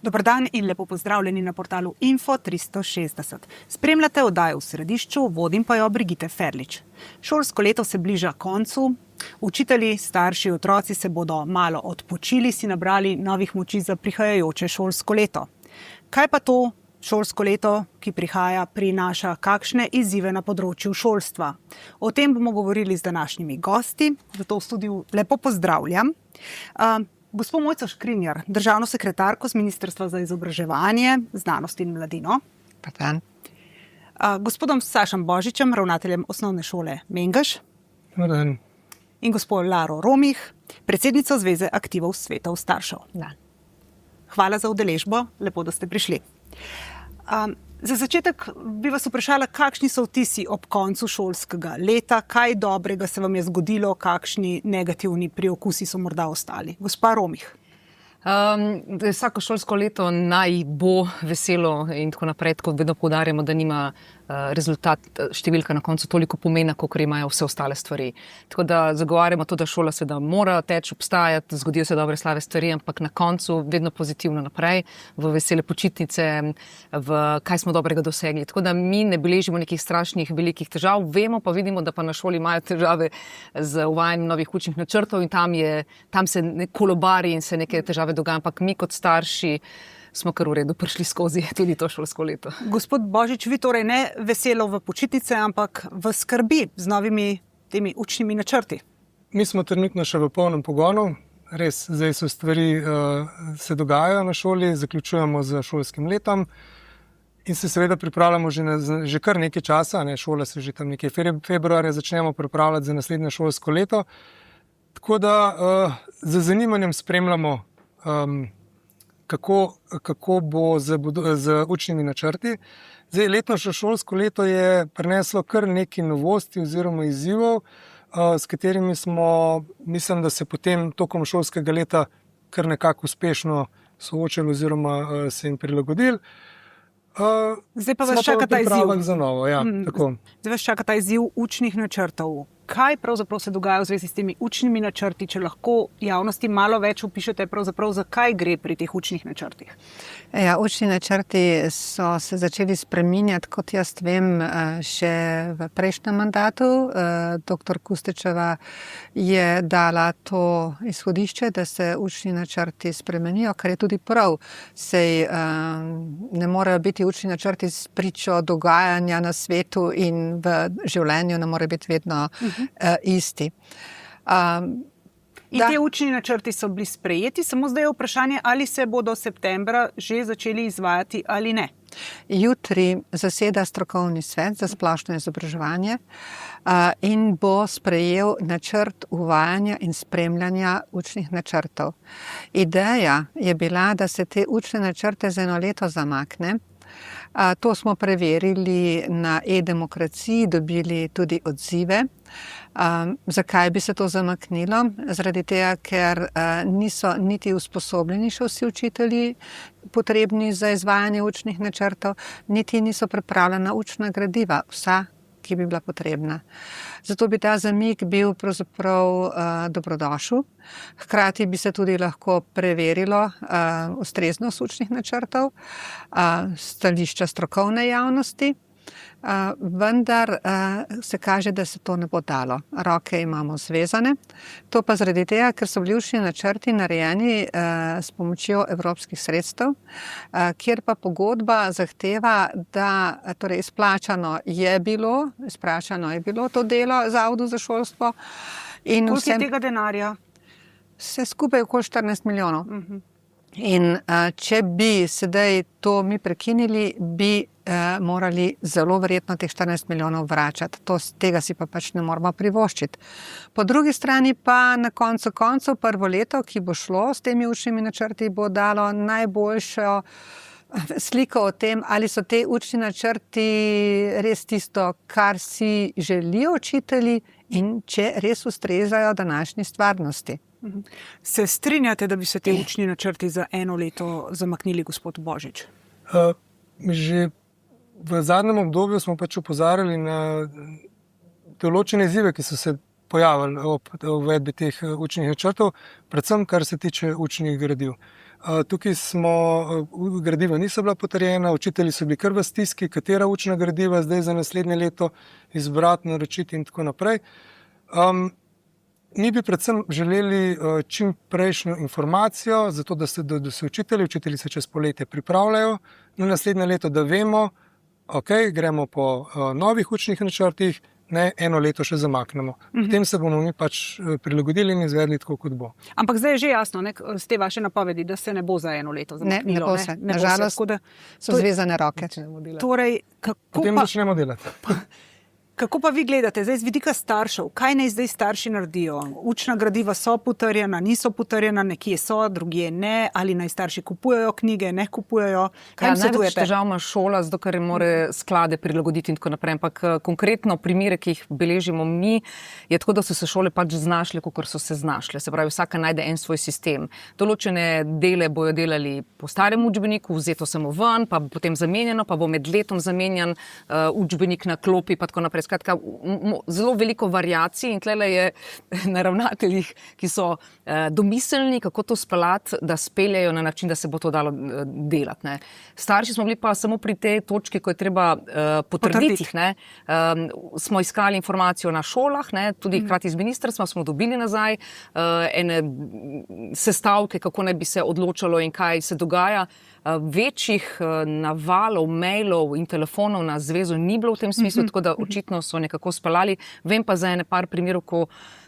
Dober dan in lepo pozdravljeni na portalu Info 360. Spremljate oddajo V središču, vodim pa jo Brigitte Ferlič. Šolsko leto se bliža koncu. Učitelji, starši, otroci se bodo malo odpočili, si nabrali novih moči za prihajajoče šolsko leto. Kaj pa to šolsko leto, ki prihaja, prinaša, kakšne izzive na področju šolstva? O tem bomo govorili z današnjimi gosti, zato v studiu lepo pozdravljam. Gospod Mojca Škrinjar, državno sekretarko z Ministrstva za izobraževanje, znanost in mladino. Pardon. Gospodom Sašem Božičem, ravnateljem osnovne šole Mengeš. Pardon. In gospod Laro Romih, predsednico Zveze aktivov svetov staršev. Da. Hvala za udeležbo, lepo, da ste prišli. Za začetek bi vas vprašala, kakšni so vtisi ob koncu šolskega leta, kaj dobrega se vam je zgodilo, kakšni negativni priokusi so morda ostali. Gospa Romih. Vsako šolsko leto naj bo veselo in tako naprej, tako vedno poudarjamo, da nima rezultat, številka na koncu toliko pomena, kolikor imajo vse ostale stvari. Tako da zagovarjamo to, da šola seveda mora teči, obstajati, zgodijo se dobre slave stvari, ampak na koncu vedno pozitivno naprej, v vesele počitnice, v kaj smo dobrega dosegli. Tako da mi ne beležimo nekih strašnih velikih težav, vemo pa vidimo, da pa na šoli imajo težave z uvajanjem novih učnih načrtov in tam se kolobari in se neke težave dogaja, ampak mi kot starši smo kar v redu prišli skozi tudi to šolsko leto. Gospod Božič, vi torej ne veselo v počitnice, ampak v skrbi z novimi temi učnimi načrti. Mi smo trenutno še v polnem pogonu. Res, zdaj so stvari se dogajajo na šoli, zaključujemo z šolskim letom in se seveda pripravljamo že kar nekaj časa. Šola se že tam nekaj februarja začnemo pripravljati za naslednje šolsko leto. Tako da z zanimanjem spremljamo kako bo z učnimi načrti. Zdaj, letošnje šolsko leto je prineslo kar nekaj novosti oziroma izzivov, s katerimi smo, mislim, da se potem tokom šolskega leta kar nekako uspešno soočili oziroma se jim prilagodili. Zdaj pa vas čaka ta izziv. Za novo, ja, tako. Zdaj vas čaka ta izziv učnih načrtov. Kaj pravzaprav se dogaja v zvezi s temi učnimi načrti, če lahko javnosti malo več opišete, pravzaprav zakaj gre pri teh učnih načrtih? Ja, učni načrti so se začeli spreminjati, kot jaz vem, še v prejšnjem mandatu. Dr. Kustečeva je dala to izhodišče, da se učni načrti spremenijo, kar je tudi prav. Sej ne morejo biti učni načrti s pričo dogajanja na svetu in v življenju ne more biti vedno isti. In te učni načrti so bili sprejeti, samo zdaj je vprašanje, ali se bodo septembra že začeli izvajati ali ne. Jutri zaseda strokovni svet za splošno izobraževanje in bo sprejel načrt uvajanja in spremljanja učnih načrtov. Ideja je bila, da se te učne načrte za eno leto zamakne. To smo preverili na e-demokraciji, dobili tudi odzive. Zakaj bi se to zamaknilo? Zaradi tega, ker niso niti usposobljeni še vsi učitelji potrebni za izvajanje učnih načrtov, niti niso pripravljena učna gradiva, vsa, ki bi bila potrebna. Zato bi ta zamik bil pravzaprav dobrodošel. Hkrati bi se tudi lahko preverilo ustreznost učnih načrtov, stališča strokovne javnosti, vendar se kaže, da se to ne bo dalo. Roke imamo zvezane. To pa zaradi tega, ker so bili učni načrti narejeni s pomočjo evropskih sredstev, kjer pa pogodba zahteva, da torej izplačano je bilo to delo Zavodu za šolstvo. Koliko je tega denarja? Vse skupaj okoli 14 milijonov. In če bi sedaj to mi prekinili, bi morali zelo verjetno teh 14 milijonov vračati. Tega si pa pač ne moramo privoščiti. Po drugi strani pa na koncu koncev prvo leto, ki bo šlo s temi učnimi načrti, bo dalo najboljšo sliko o tem, ali so te učni načrti res tisto, kar si želijo učitelji in če res ustrezajo današnji stvarnosti. Se strinjate, da bi se te učni načrti za eno leto zamaknili, gospod Božič? Že v zadnjem obdobju smo pač opozarjali na določene izzive, ki so se pojavili ob uvedbi teh učnih načrtov, predvsem kar se tiče učnih gradiv. Tukaj gradiva niso bila potrjena, učitelji so bili kar v stiski, katera učna gradiva zdaj za naslednje leto izbrati, naročiti in tako naprej. Mi bi predvsem želeli čim prejšnjo informacijo, zato da se učitelji se čez poletje pripravljajo na naslednje leto, da vemo, ok, gremo po novih učnih načrtih, ne eno leto še zamaknemo. Potem se bomo mi pač prilagodili in izvedli tako, kot bo. Ampak zdaj je že jasno, z te vaše napovedi, da se ne bo za eno leto zamaknilo. Ne bo se. Nažalost so zvezane roke. Torej, potem začnemo delati. Kako pa vi gledate, zdaj z vidika staršev, kaj naj zdaj starši naredijo? Učna gradiva so potrjena, niso potrjena, nekje so, drugje ne, ali naj starši kupujejo knjige, ne kupujejo? Kaj jim svetujete? Največ težav ima šola, zato ker mora sklade prilagoditi in tako naprej. Ampak konkretno primere, ki jih beležimo mi, je tako, da so se šole pač znašle, kakor so se znašle. Se pravi, vsaka najde en svoj sistem. Določene dele bojo delali po starem učbeniku, vzeto samo ven, pa potem zamenjeno, pa bo med letom zamenjan učbenik na klopi, pa tako naprej. Skratka, zelo veliko variacij in tlele je na ravnateljih, ki so domiselni, kako to speljati, da speljajo na način, da se bo to dalo delati. Ne. Starši smo bili pa samo pri tej točki, ko je treba potrditi. Smo iskali informacijo na šolah, ne, tudi hkrati z ministrstva smo dobili nazaj ene sestavke, kako naj bi se odločalo in kaj se dogaja. Večjih navalov, mailov in telefonov na zvezo ni bilo v tem smislu, tako da očitno so nekako speljali. Vem pa za ene par primerov, ko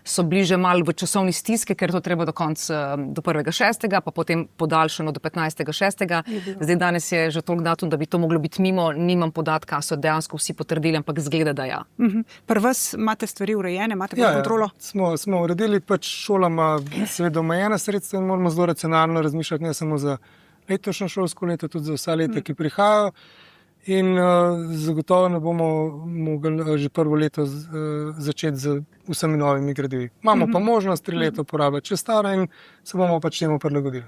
so bili že malo v časovni stiski, ker to treba do 1.6., pa potem podaljšano do 15.6. Zdaj danes je že toliko datum, da bi to moglo biti mimo, nimam podatka, so dejansko vsi potrdili, ampak zgleda, da ja. Pri vas imate stvari urejene, imate pod kontrolo? Smo uredili, pač šola ima seveda omejena sredstva in moramo zelo racionalno razmišljati, ne samo za letošnjo šolsko leto, tudi za vsa leta, ki prihajajo. In zagotovo ne bomo mogli že prvo leto začeti z vsemi novimi gradivi. Imamo pa možnost 3 leta uporabljati, če stara, in se bomo pač temu prilagodili.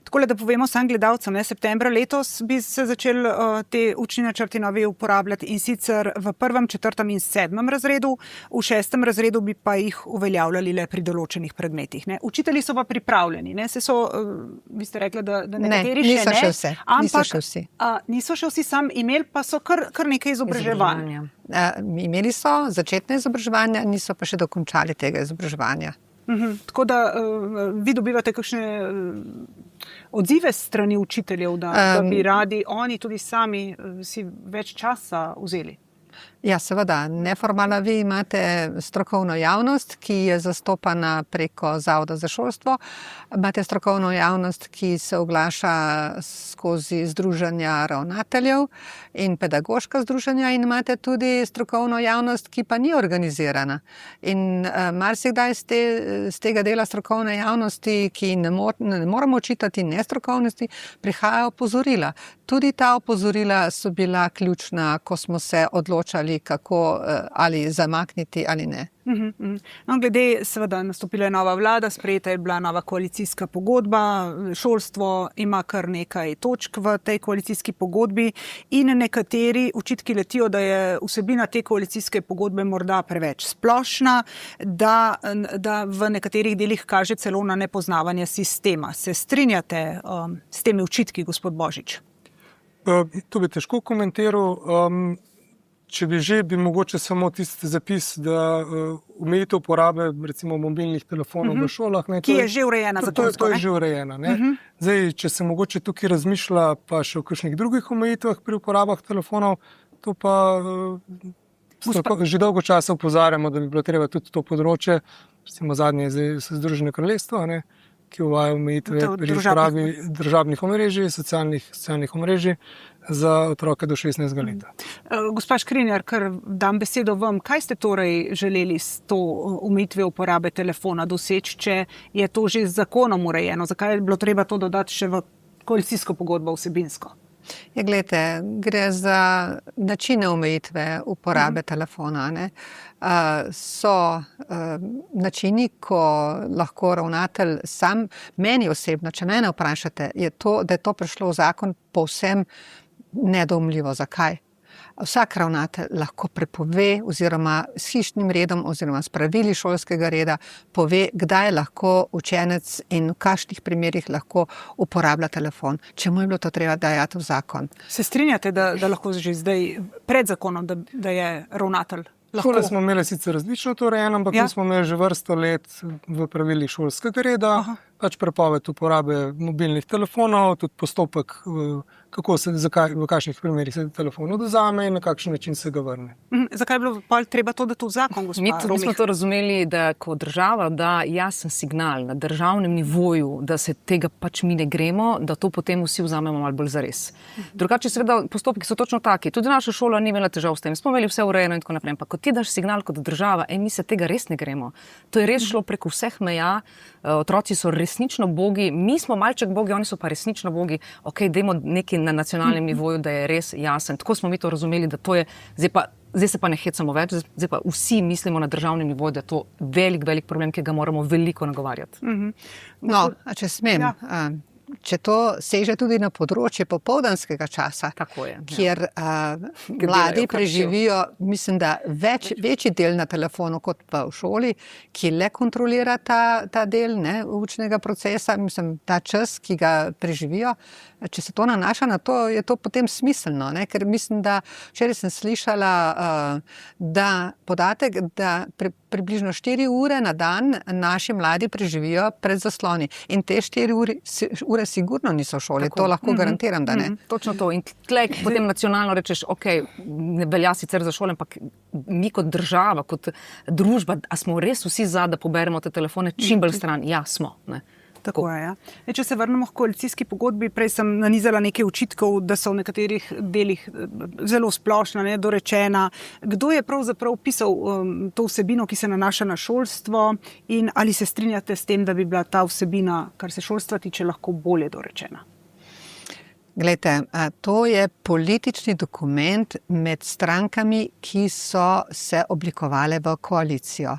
Takole, da povemo sam gledalcem, septembra letos bi se začeli te učni načrti novi uporabljati, in sicer v 1., 4. in 7. razredu, v 6. razredu bi pa jih uveljavljali le pri določenih predmetih. Ne. Učitelji so pa pripravljeni. Ne. Vi ste rekli, da nekateri še ne. Niso še vse. Niso še vsi, sam imeli pa so kar nekaj izobraževanja. Imeli so začetne izobraževanja, niso pa še dokončali tega izobraževanja. Tako da vi dobivate kakšne odzive strani učiteljev, da bi radi oni tudi sami si več časa vzeli? Ja, seveda. Neformalno vi imate strokovno javnost, ki je zastopana preko Zavoda za šolstvo. Imate strokovno javnost, ki se oglaša skozi združenja ravnateljev in pedagoška združenja, in imate tudi strokovno javnost, ki pa ni organizirana. In marsikdaj z tega dela strokovne javnosti, ki ne moramo očitati nestrokovnosti, prihajajo opozorila. Tudi ta opozorila so bila ključna, ko smo se odločali, kako ali zamakniti ali ne. No, glede, seveda, nastopila je nova vlada, sprejeta je bila nova koalicijska pogodba, šolstvo ima kar nekaj točk v tej koalicijski pogodbi in nekateri očitki letijo, da je vsebina te koalicijske pogodbe morda preveč splošna, da v nekaterih delih kaže celo na nepoznavanje sistema. Se strinjate s temi očitki, gospod Božič? To bi težko komentiral. Če bi mogoče samo tisti zapis, da omejitev uporabe recimo mobilnih telefonov v šolah. Ki je že urejena zakonsko. To je že urejena. Zdaj, če se mogoče tukaj razmišlja pa še o kakšnih drugih omejitvah pri uporabah telefonov, to pa že dolgo časa opozarjamo, da bi bilo treba tudi to področje, recimo zadnje je Združeno kraljestvo, ki uvaja omejitve pri uporabi družabnih omrežij, socialnih omrežij za otroke do 16 leta. Gospa Škrinjar, kar dam besedo vam, kaj ste torej želeli s to omejitvijo uporabe telefona doseči, če je to že z zakonom urejeno? Zakaj je bilo treba to dodati še v koalicijsko pogodbo vsebinsko? Ja, glejte, gre za načine omejitve uporabe telefona. So načini, ko lahko ravnatelj sam, meni osebno, če mene vprašate, da je to prišlo v zakon povsem nedoumljivo. Zakaj? Vsak ravnatelj lahko prepove oziroma s hišnim redom oziroma s pravili šolskega reda pove, kdaj lahko učenec in v kakšnih primerih lahko uporablja telefon. Čemu je bilo to treba dajati v zakon? Se strinjate, da lahko že zdaj pred zakonom, da je ravnatelj? Šole smo imeli sicer različno to urejeno, ampak mi smo imeli že vrsto let v pravilih šolskega reda, pač prepoved uporabe mobilnih telefonov, tudi postopek, v kakšnih primerih se telefon odvzame in na kakšen način se ga vrne. Zakaj je bilo treba to dati v zakon, gospa Romih? Mi smo to razumeli, da ko država da jasen signal na državnem nivoju, da se tega pač mi ne gremo, da to potem vsi vzamemo malo bolj zares. Drugače seveda postopki so točno taki. Tudi naša šola ni imela težav s tem. Smo imeli vse urejeno in tako naprej. Pa ko ti daš signal kot država, mi se tega res ne gremo. To je res šlo preko vseh meja. Otroci so resnično bogi, mi smo malček bogi, oni so pa resnično bogi. Dajmo nekaj na nacionalnem nivoju, da je res jasen. Tako smo mi to razumeli, da to je, zdaj se pa ne hecamo več, zdaj pa vsi mislimo na državnem nivoju, da je to velik problem, ki ga moramo veliko nagovarjati. No, a če smem, če to seže tudi na področje popoldanskega časa, kjer mladi preživijo, mislim, da večji del na telefonu kot pa v šoli, ki le kontrolira ta del učnega procesa, mislim, ta čas, ki ga preživijo. Če se to nanaša na to, je to potem smiselno, ker mislim, da včeraj sem slišala, da podatek, da približno 4 ure na dan naši mladi preživijo pred zasloni. In te 4 ure sigurno niso v šoli, to lahko garantiram, da ne. Točno to. In tlek potem nacionalno rečeš, ne velja sicer za šole, ampak mi kot država, kot družba, a smo res vsi za, da poberemo te telefone čim bolj stran? Ja, smo. Tako je, ja. Če se vrnemo k koalicijski pogodbi, prej sem nanizala nekaj očitkov, da so v nekaterih delih zelo splošna, nedorečena. Kdo je pravzaprav pisal to vsebino, ki se nanaša na šolstvo, in ali se strinjate s tem, da bi bila ta vsebina, kar se šolstva tiče, lahko bolje dorečena? Glejte, to je politični dokument med strankami, ki so se oblikovale v koalicijo.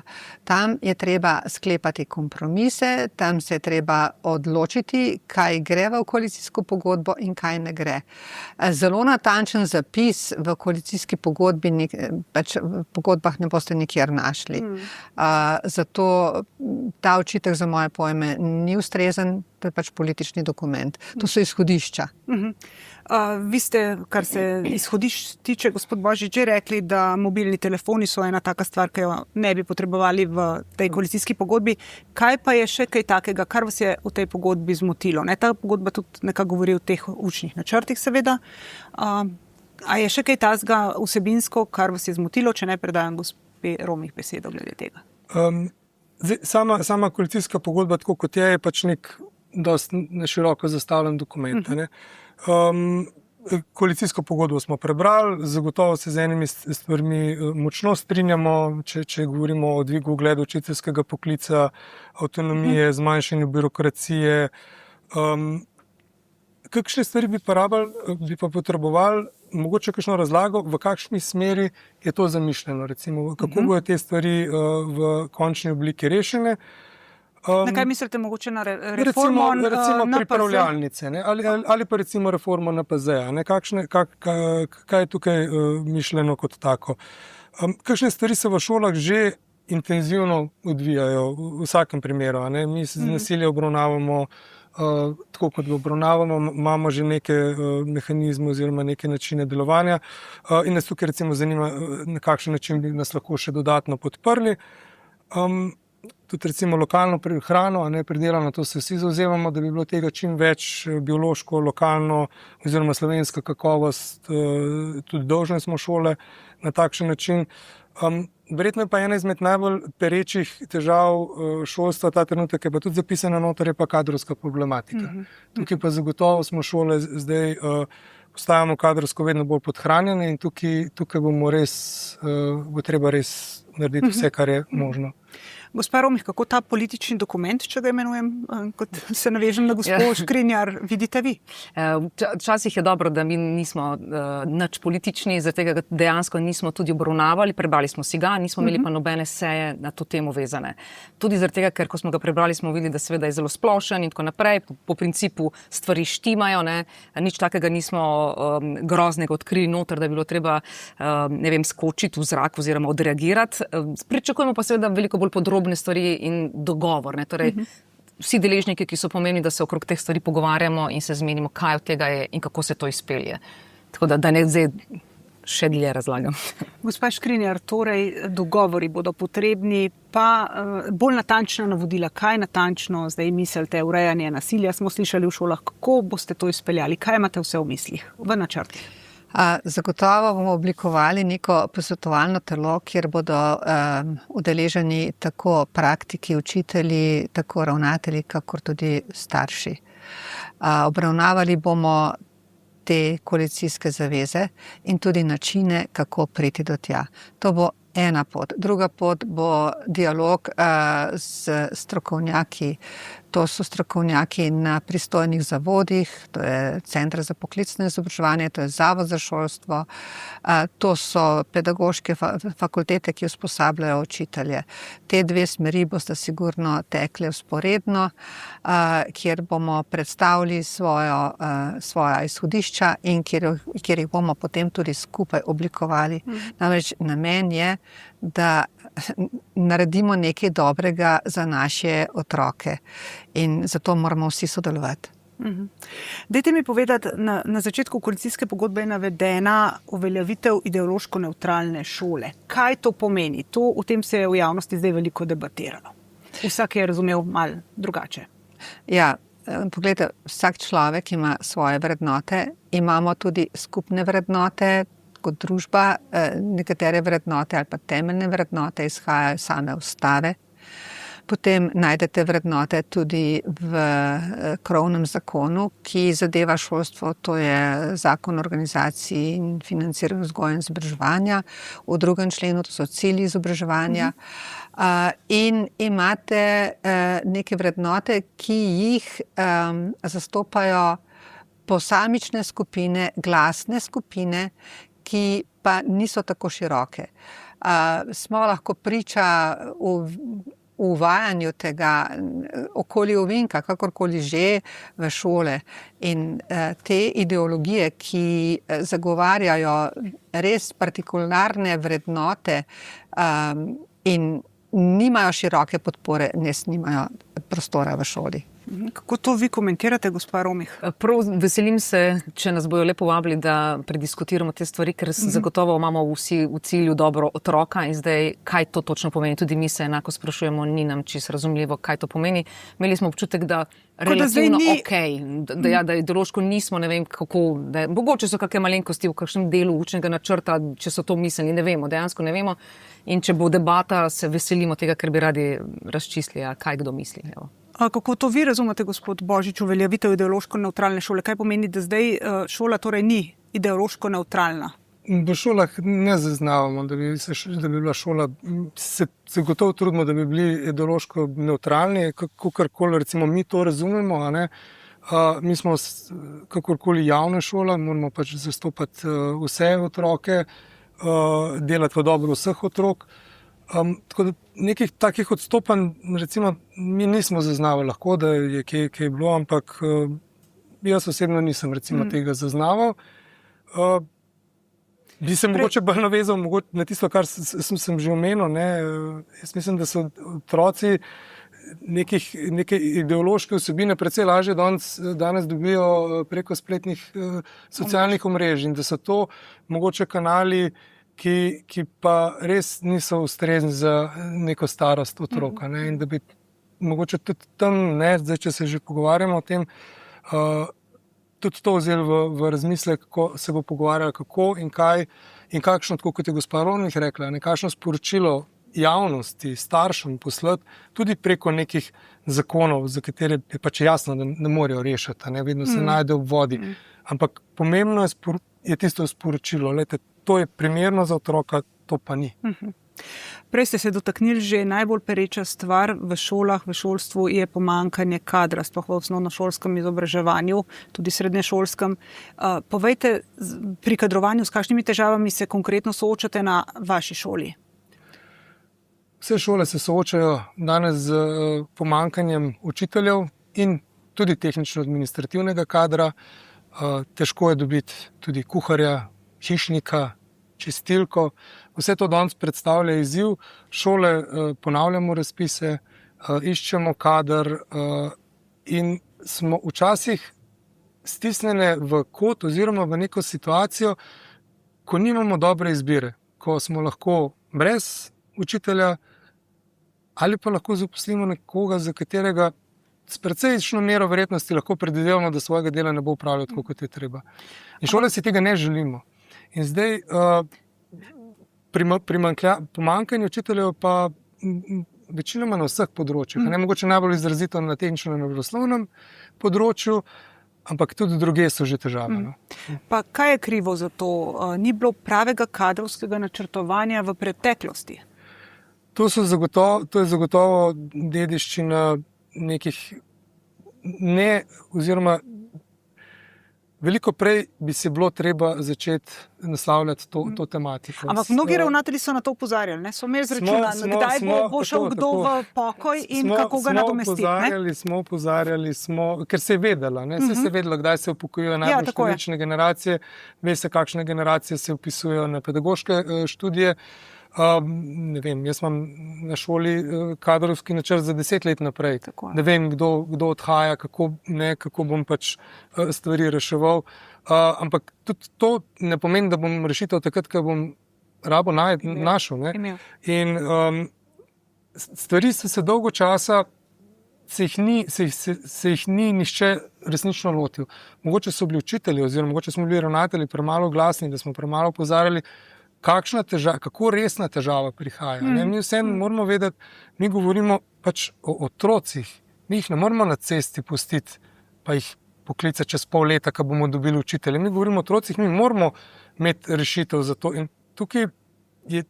Tam je treba sklepati kompromise, tam se je treba odločiti, kaj gre v koalicijsko pogodbo in kaj ne gre. Zelo natančen zapis v koalicijski pogodbi, pač v pogodbah ne boste nikjer našli. Zato ta očitek za moje pojme ni ustrezen, to je pač politični dokument. To so izhodišča. Vi ste, kar se izhodišč tiče, gospod Božič, že rekli, da mobilni telefoni so ena taka stvar, ki jo ne bi potrebovali v tej koalicijski pogodbi. Kaj pa je še kaj takega, kar vas je v tej pogodbi zmotilo? Ta pogodba tudi nekako govori o teh učnih načrtih, seveda. A je še kaj takega vsebinsko, kar vas je zmotilo, če ne predajam gospe Romih besedo glede tega? Sama koalicijska pogodba, tako kot je pač nek dosti široko zastavljen dokument. Koalicijsko pogodbo smo prebrali, zagotovo se z enimi stvarmi močno strinjamo, če govorimo o dvigu ugleda učiteljskega poklica, avtonomije, zmanjšanju birokracije. Kakšne stvari bi pa potrebovali, mogoče kakšno razlago, v kakšni smeri je to zamišljeno, recimo, kako bojo te stvari v končni obliki rešene. Na kaj mislite, mogoče na reformo recimo NPZ? Pripravljalnice, ali pa recimo reformo NPZ-ja. Kaj je tukaj mišljeno kot tako? Kakšne stvari se v šolah že intenzivno odvijajo v vsakem primeru. Mi se nasilje obravnavamo tako, kot ga obravnavamo, imamo že neke mehanizme oziroma neke načine delovanja in nas tukaj recimo zanima, na kakšen način bi nas lahko še dodatno podprli. Tudi recimo lokalno hrano, pridelano, to se vsi zavzemamo, da bi bilo tega čim več, biološko, lokalno oziroma slovenska kakovost, tudi dolžne smo šole na takšen način. Verjetno je pa ena izmed najbolj perečih težav šolstva ta trenutek, je pa tudi zapisana noter, je pa kadrovska problematika. Tukaj pa zagotovo smo šole zdaj postajamo kadrovsko vedno bolj podhranjene in tukaj bo treba res narediti vse, kar je možno. Gospa Romih, kako ta politični dokument, če ga imenujem, kot se navežem na gospod Škrinjar, vidite vi? Včasih je dobro, da mi nismo nič politični, zaradi tega dejansko nismo tudi obravnavali, prebrali smo si ga, nismo imeli pa nobene seje na to temo vezane. Tudi zaradi tega, ker ko smo ga prebrali, smo videli, da seveda je zelo splošen in tako naprej, po principu stvari štimajo, ne? Nič takega nismo groznega odkrili noter, da bi bilo treba, ne vem, skočiti v zrak oziroma odreagirati. Pričakujemo pa seveda veliko bolj podrobne stvari in dogovor. Ne? Torej, vsi deležniki, ki so pomembni, da se okrog teh stvari pogovarjamo in se zmenimo, kaj od tega je in kako se to izpelje. Tako da ne zdaj še dlje razlagam. Gospa Škrinjar, torej dogovori bodo potrebni, pa bolj natančna navodila, kaj natančno zdaj mislite, urejanje nasilja smo slišali v šolah, kako boste to izpeljali, kaj imate vse v mislih, v načrtih? Zagotovo bomo oblikovali neko posvetovalno telo, kjer bodo udeleženi tako praktiki, učitelji, tako ravnatelji, kakor tudi starši. Obravnavali bomo te koalicijske zaveze in tudi načine, kako priti do tja. To bo ena pot. Druga pot bo dialog s strokovnjaki. To so strokovnjaki na pristojnih zavodih, to je Center za poklicno izobraževanje, to je Zavod za šolstvo, to so pedagoške fakultete, ki usposabljajo učitelje. Te dve smeri bosta sigurno tekle vzporedno, kjer bomo predstavili svoja izhodišča in kjer jih bomo potem tudi skupaj oblikovali. Namreč namen je, da naredimo nekaj dobrega za naše otroke in zato moramo vsi sodelovati. Dajte mi povedati, na začetku koalicijske pogodbe je navedena uveljavitev ideološko nevtralne šole. Kaj to pomeni? O tem se je v javnosti zdaj veliko debatiralo. Vsak je razumel malo drugače. Ja, poglejte, vsak človek ima svoje vrednote, imamo tudi skupne vrednote, kot družba, nekatere vrednote ali pa temeljne vrednote izhajajo same ustave. Potem najdete vrednote tudi v krovnem zakonu, ki zadeva šolstvo, to je Zakon o organizaciji in financiranju vzgoje in izobraževanja. V 2. členu to so cilji izobraževanja. In imate neke vrednote, ki jih zastopajo posamične skupine, glasne skupine, ki pa niso tako široke. Smo lahko priča uvajanju tega okoli ovinka, kakorkoli že v šole. In te ideologije, ki zagovarjajo res partikularne vrednote in nimajo široke podpore, nimajo prostora v šoli. Kako to vi komentirate, gospa Romih? Prav veselim se, če nas bojo lepo vabili, da prediskutiramo te stvari, ker zagotovo imamo vsi v cilju dobro otroka in zdaj, kaj to točno pomeni. Tudi mi se enako sprašujemo, ni nam čisto razumljivo, kaj to pomeni. Imeli smo občutek, da relativno okej, da ideološko nismo, ne vem kako, mogoče so kakšne malenkosti v kakšnem delu učnega načrta, če so to mislili, ne vemo, dejansko ne vemo. In če bo debata, se veselimo tega, ker bi radi razčistili, kaj kdo misli. Evo. Kako to vi razumete, gospod Božič, uveljavitev ideološko nevtralne šole? Kaj pomeni, da zdaj šola torej ni ideološko nevtralna? V šolah ne zaznavamo, da bi bila šola, se gotovo trudimo, da bi bili ideološko nevtralni, kakorkoli recimo mi to razumemo. Mi smo kakorkoli javna šola, moramo pač zastopati vse otroke, delati v dobro vseh otrok. Tako da nekih takih odstopanj recimo mi nismo zaznavali, lahko da je kaj bilo, ampak jaz osebno nisem recimo tega zaznaval. Bi se mogoče bolj navezal na tisto, kar sem že omenil. Jaz mislim, da so otroci neke ideološke vsebine precej lažje danes dobijo preko spletnih socialnih omrežij in da so to mogoče kanali, ki pa res niso ustrezni za neko starost otroka. In da bi mogoče tudi tam, zdaj, če se že pogovarjamo o tem, tudi to vzeli v razmislek, ko se bo pogovarjali kako in kaj in kakšno, tako kot je gospa Romih rekla, nekakšno sporočilo javnosti, staršem poslati, tudi preko nekih zakonov, za katere je pač jasno, da ne morejo rešiti, vedno se najde v vodi. Ampak pomembno je tisto sporočilo, to je primerno za otroka, to pa ni. Prej ste se dotaknili že najbolj pereča stvar v šolah, v šolstvu je pomanjkanje kadra, sploh v osnovnošolskem izobraževanju, tudi srednješolskem. Povejte, pri kadrovanju s kakšnimi težavami se konkretno soočate na vaši šoli? Vse šole se soočajo danes z pomanjkanjem učiteljev in tudi tehnično-administrativnega kadra. Težko je dobiti tudi kuharja, hišnika, čistilko. Vse to danes predstavlja izziv. Šole ponavljamo razpise, iščemo kader in smo včasih stisnjene v kot oziroma v neko situacijo, ko nimamo dobre izbire, ko smo lahko brez učitelja ali pa lahko zaposlimo nekoga, za katerega s precejšnjo mero verjetnosti lahko predvidevamo, da svojega dela ne bo upravljal tako, kot je treba. In šole si tega ne želimo. In zdaj pomanjkanje učiteljev pa večinoma na vseh področjih, ne mogoče najbolj izrazito na tehnično-naravoslovnem področju, ampak tudi drugje so že težave. No? Pa kaj je krivo za to? Ni bilo pravega kadrovskega načrtovanja v preteklosti? To je zagotovo dediščina nekih oziroma veliko prej bi se bilo treba začeti naslavljati to tematiko. Ampak mnogi ravnatelji so na to opozarjali, ne? So imeli zračunano, kdaj bo šel kdo v pokoj in kako ga nadomestiti. Smo opozarjali, ker se je vedela, se je vedelo, kdaj se upokojijo najbolj številčne generacije, ve se, kakšne generacije se vpisujejo na pedagoške študije. Ne vem, jaz imam na šoli kadrovski načrt za 10 let naprej. Ne vem, kdo odhaja, kako bom pač stvari reševal. Ampak tudi to ne pomeni, da bom rešitev takrat, ko bom rabo našel. Ne? In stvari so se dolgo časa, se jih ni nihče resnično lotil. Mogoče so bili učitelji oziroma mogoče smo bili ravnatelji premalo glasni, da smo premalo opozarjali, kako resna težava prihaja. Mi vseeno moramo vedeti, mi govorimo pač o otrocih, mi jih ne moramo na cesti pustiti, pa jih poklicati čez pol leta, ko bomo dobili učitelje. Mi govorimo o otrocih, mi moramo imeti rešitev za to. In tukaj je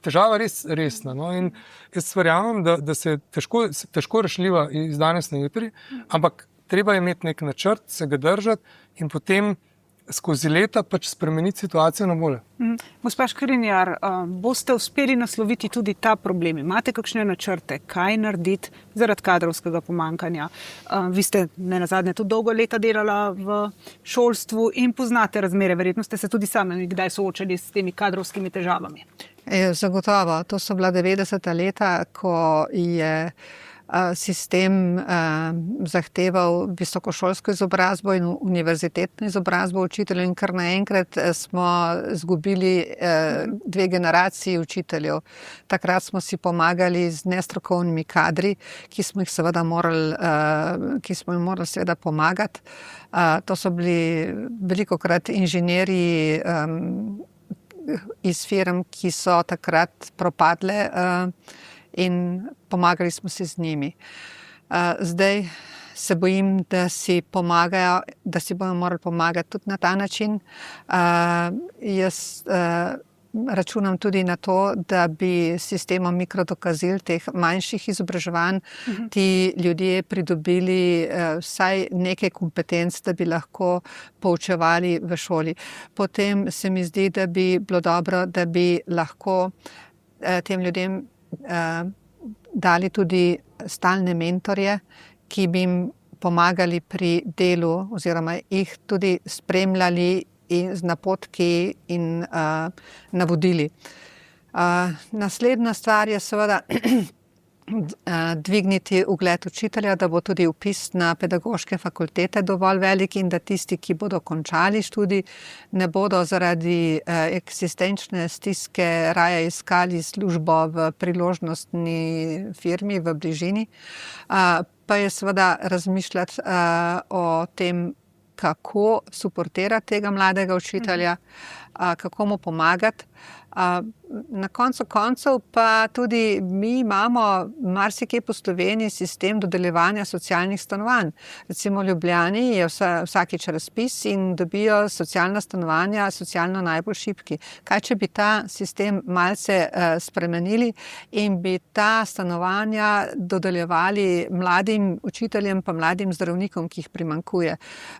težava res resna. No? In jaz verjamem, da se težko rešljiva iz danes na jutri, ampak treba je imeti nek načrt, se ga držati in potem skozi leta pač spremeniti situacijo na bolje. Gospa Škrinjar, boste uspeli nasloviti tudi ta problem? Imate kakšne načrte, kaj narediti zaradi kadrovskega pomanjkanja? Vi ste nenazadnje tudi dolgo leta delala v šolstvu in poznate razmere. Verjetno ste se tudi sami kdaj soočali s temi kadrovskimi težavami. Zagotovo. To so bila 90. leta, ko je sistem zahteval visokošolsko izobrazbo in univerzitetno izobrazbo učiteljev in kar naenkrat smo izgubili 2 generaciji učiteljev. Takrat smo si pomagali z nestrokovnimi kadri, ki smo jim morali seveda pomagati. To so bili velikokrat inženirji iz firm, ki so takrat propadle in pomagali smo si z njimi. Zdaj se bojim, da si bomo morali pomagati tudi na ta način. Jaz računam tudi na to, da bi s sistemom mikrodokazil teh manjših izobraževanj ti ljudje pridobili vsaj nekaj kompetenc, da bi lahko poučevali v šoli. Potem se mi zdi, da bi bilo dobro, da bi lahko tem ljudem dali tudi stalne mentorje, ki bi jim pomagali pri delu oziroma jih tudi spremljali z napotki in navodili. Naslednja stvar je seveda dvigniti ugled učitelja, da bo tudi vpis na pedagoške fakultete dovolj velik in da tisti, ki bodo končali študij, ne bodo zaradi eksistenčne stiske raje iskali službo v priložnostni firmi v bližini. Pa je seveda razmišljati o tem, kako suportirati tega mladega učitelja, kako mu pomagati. na koncu koncev pa tudi mi imamo marsikje po Sloveniji sistem dodeljevanja socialnih stanovanj. Recimo v Ljubljani je vsakič razpis in dobijo socialna stanovanja socialno najbolj šibki. Kaj, če bi ta sistem malce spremenili in bi ta stanovanja dodeljevali mladim učiteljem pa mladim zdravnikom, ki jih primanjkuje.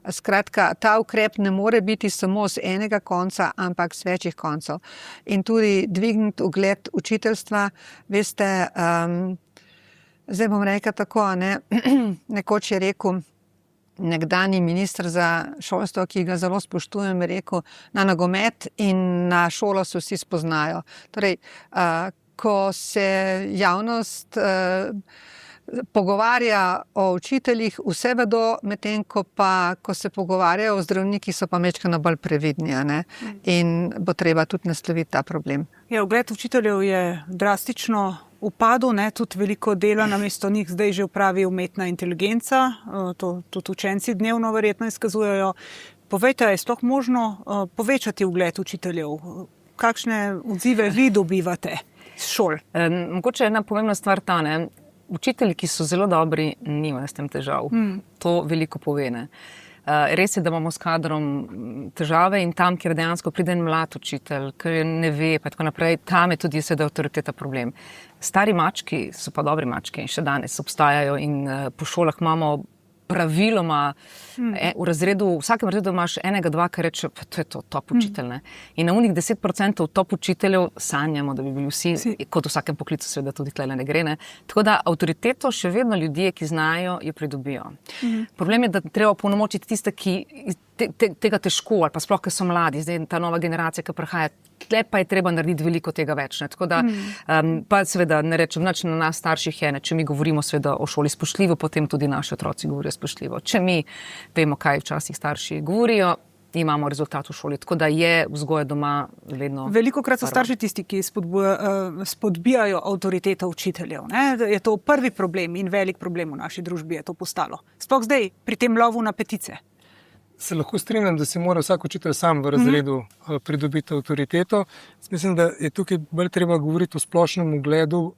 Skratka, ta ukrep ne more biti samo z enega konca, ampak z večjih koncev. In tudi dvigniti ugled učiteljstva, veste, zdaj bom rekla tako, ne, nekoč je rekel nekdanji minister za šolstvo, ki ga zelo spoštujem, je rekel, na nogomet in na šolo se vsi spoznajo. Torej, ko se javnost pogovarja o učiteljih, vse vedo, medtem ko se pogovarjajo o zdravnikih, so pa majčkeno bolj previdni, ne? In bo treba tudi nasloviti ta problem. Ja, ugled učiteljev je drastično upadel, ne? Tudi veliko dela namesto njih zdaj že opravi umetna inteligenca, to tudi učenci dnevno verjetno izkazujejo. Povejte, je sploh možno povečati ugled učiteljev? Kakšne odzive vi dobivate iz šol? Mogoče ena pomembna stvar ta, ne? Učitelji, ki so zelo dobri, nimajo s tem težav. To veliko pove, ne. Res je, da imamo s kadrom težave in tam, kjer dejansko pride en mlad učitelj, ki ne ve, pa tako naprej, tam je tudi seveda avtoriteta problem. Stari mački so pa dobri mački in še danes obstajajo in po šolah imamo praviloma v razredu, v vsakem razredu imaš enega, dva, ki reče, pa to je to, top učitelj, ne. In na unih 10% top učiteljev sanjamo, da bi bili vsi, kot v vsakem poklicu seveda tudi tlele ne gre, ne. Tako da avtoriteto še vedno ljudje, ki znajo, jo pridobijo. Problem je, da treba opolnomočiti tiste, ki tega težko, ali pa sploh, ki so mladi, zdaj ta nova generacija, ki prihaja, tle pa je treba narediti veliko tega več, ne. Tako da, pa seveda ne rečem nič na nas starših je, ne. Če mi govorimo seveda o šoli spoštljivo, potem tudi naši otroci govorijo spoštljivo. Če mi vemo, kaj včasih starši govorijo, imamo rezultat v šoli. Tako da je vzgoja doma vedno... Velikokrat so starši tisti, ki spodbijajo avtoriteto učiteljev, ne? Je to prvi problem in velik problem v naši družbi je to postalo. Sploh zdaj, pri tem lovu na petice. Se lahko strinjam, da si mora vsak učitelj sam v razredu pridobiti avtoriteto. Mislim, da je tukaj bolj treba govoriti o splošnem ugledu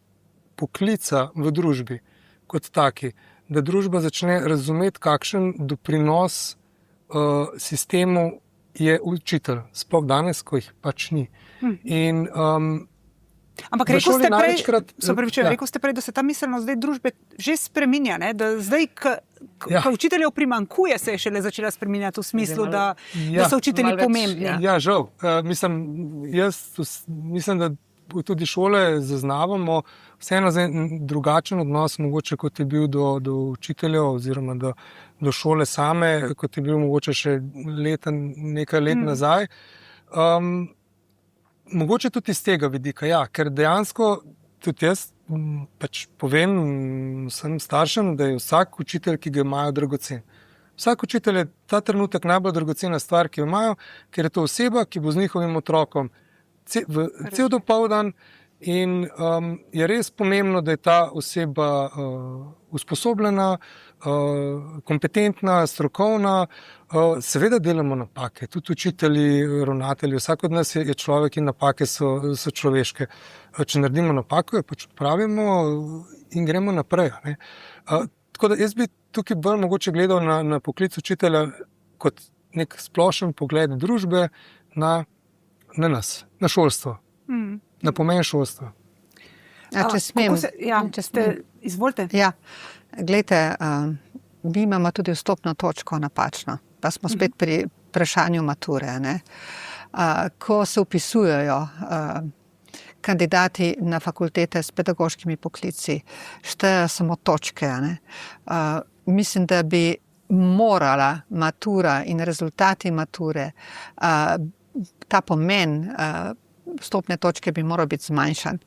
poklica v družbi kot taki. Da družba začne razumeti, kakšen doprinos sistemu je učitelj. Sploh danes, ko jih pač ni. In ampak rekel ste prej, da se ta miselnost zdaj družbe že spreminja, ne? Da zdaj, ko učiteljev primanjkuje, se je šele začela spreminjati v smislu, da so učitelji pomembni. Ja, žal. Mislim, da tudi šole zaznavamo vseeno drugačen odnos, mogoče kot je bil do učiteljev oziroma do šole same, kot je bil mogoče še nekaj let nazaj. Mogoče tudi iz tega vidika, ja, ker dejansko tudi jaz pač povem vsem staršem, da je vsak učitelj, ki ga imajo, dragocen. Vsak učitelj je ta trenutek najbolj dragocena stvar, ki jo imajo, ker je to oseba, ki bo z njihovim otrokom cel dopoldan in je res pomembno, da je ta oseba usposobljena, kompetentna, strokovna. Seveda delamo napake, tudi učitelji, ravnatelji, vsak od nas je človek in napake so človeške. Če naredimo napako, jo pač odpravimo in gremo naprej. Ne? Tako da jaz bi tukaj bolj mogoče gledal na poklic učitelja kot nek splošen pogled družbe na nas, na šolstvo, na pomen šolstva. Če smem. Izvolite. Ja, glejte, mi imamo tudi vstopno točko napačno, pa smo spet pri vprašanju mature. Ne? Ko se vpisujejo kandidati na fakultete s pedagoškimi poklici, štejejo samo točke. Ne? Mislim, da bi morala matura in rezultati mature, ta pomen vstopne točke bi moral biti zmanjšan.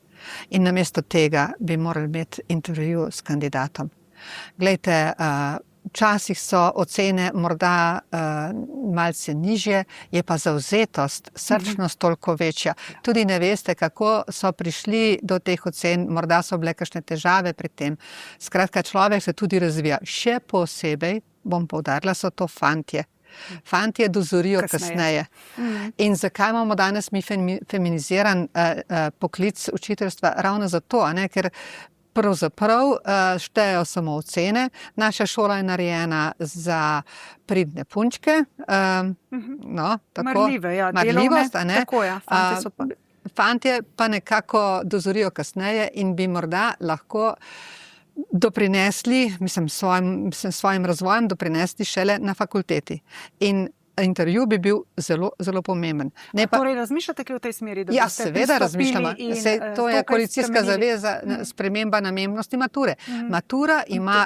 In namesto tega bi morali imeti intervju s kandidatom. Glejte, včasih so ocene morda malce nižje, je pa zavzetost, srčnost toliko večja. Tudi ne veste, kako so prišli do teh ocen, morda so bile kakšne težave pri tem. Skratka, človek se tudi razvija. Še posebej, bom poudarila, so to fantje. Fantje dozorijo Kasneje. kasneje. In zakaj imamo danes mi feminiziran poklic učiteljstva? Ravno zato, a ne, ker pravzaprav štejejo samo ocene. Naša šola je narejena za pridne punčke. No, tako, Marljive, ja, marljivost, a ne. Tako, ja, fantje so pa. Fantje pa nekako dozorijo kasneje in bi morda lahko doprinesli, svojim razvojem doprinesli šele na fakulteti. In intervju bi bil zelo, zelo pomemben. Torej razmišljate kaj v tej smeri? Ja, seveda razmišljamo. To je koalicijska zaveza, sprememba namembnosti mature. Matura ima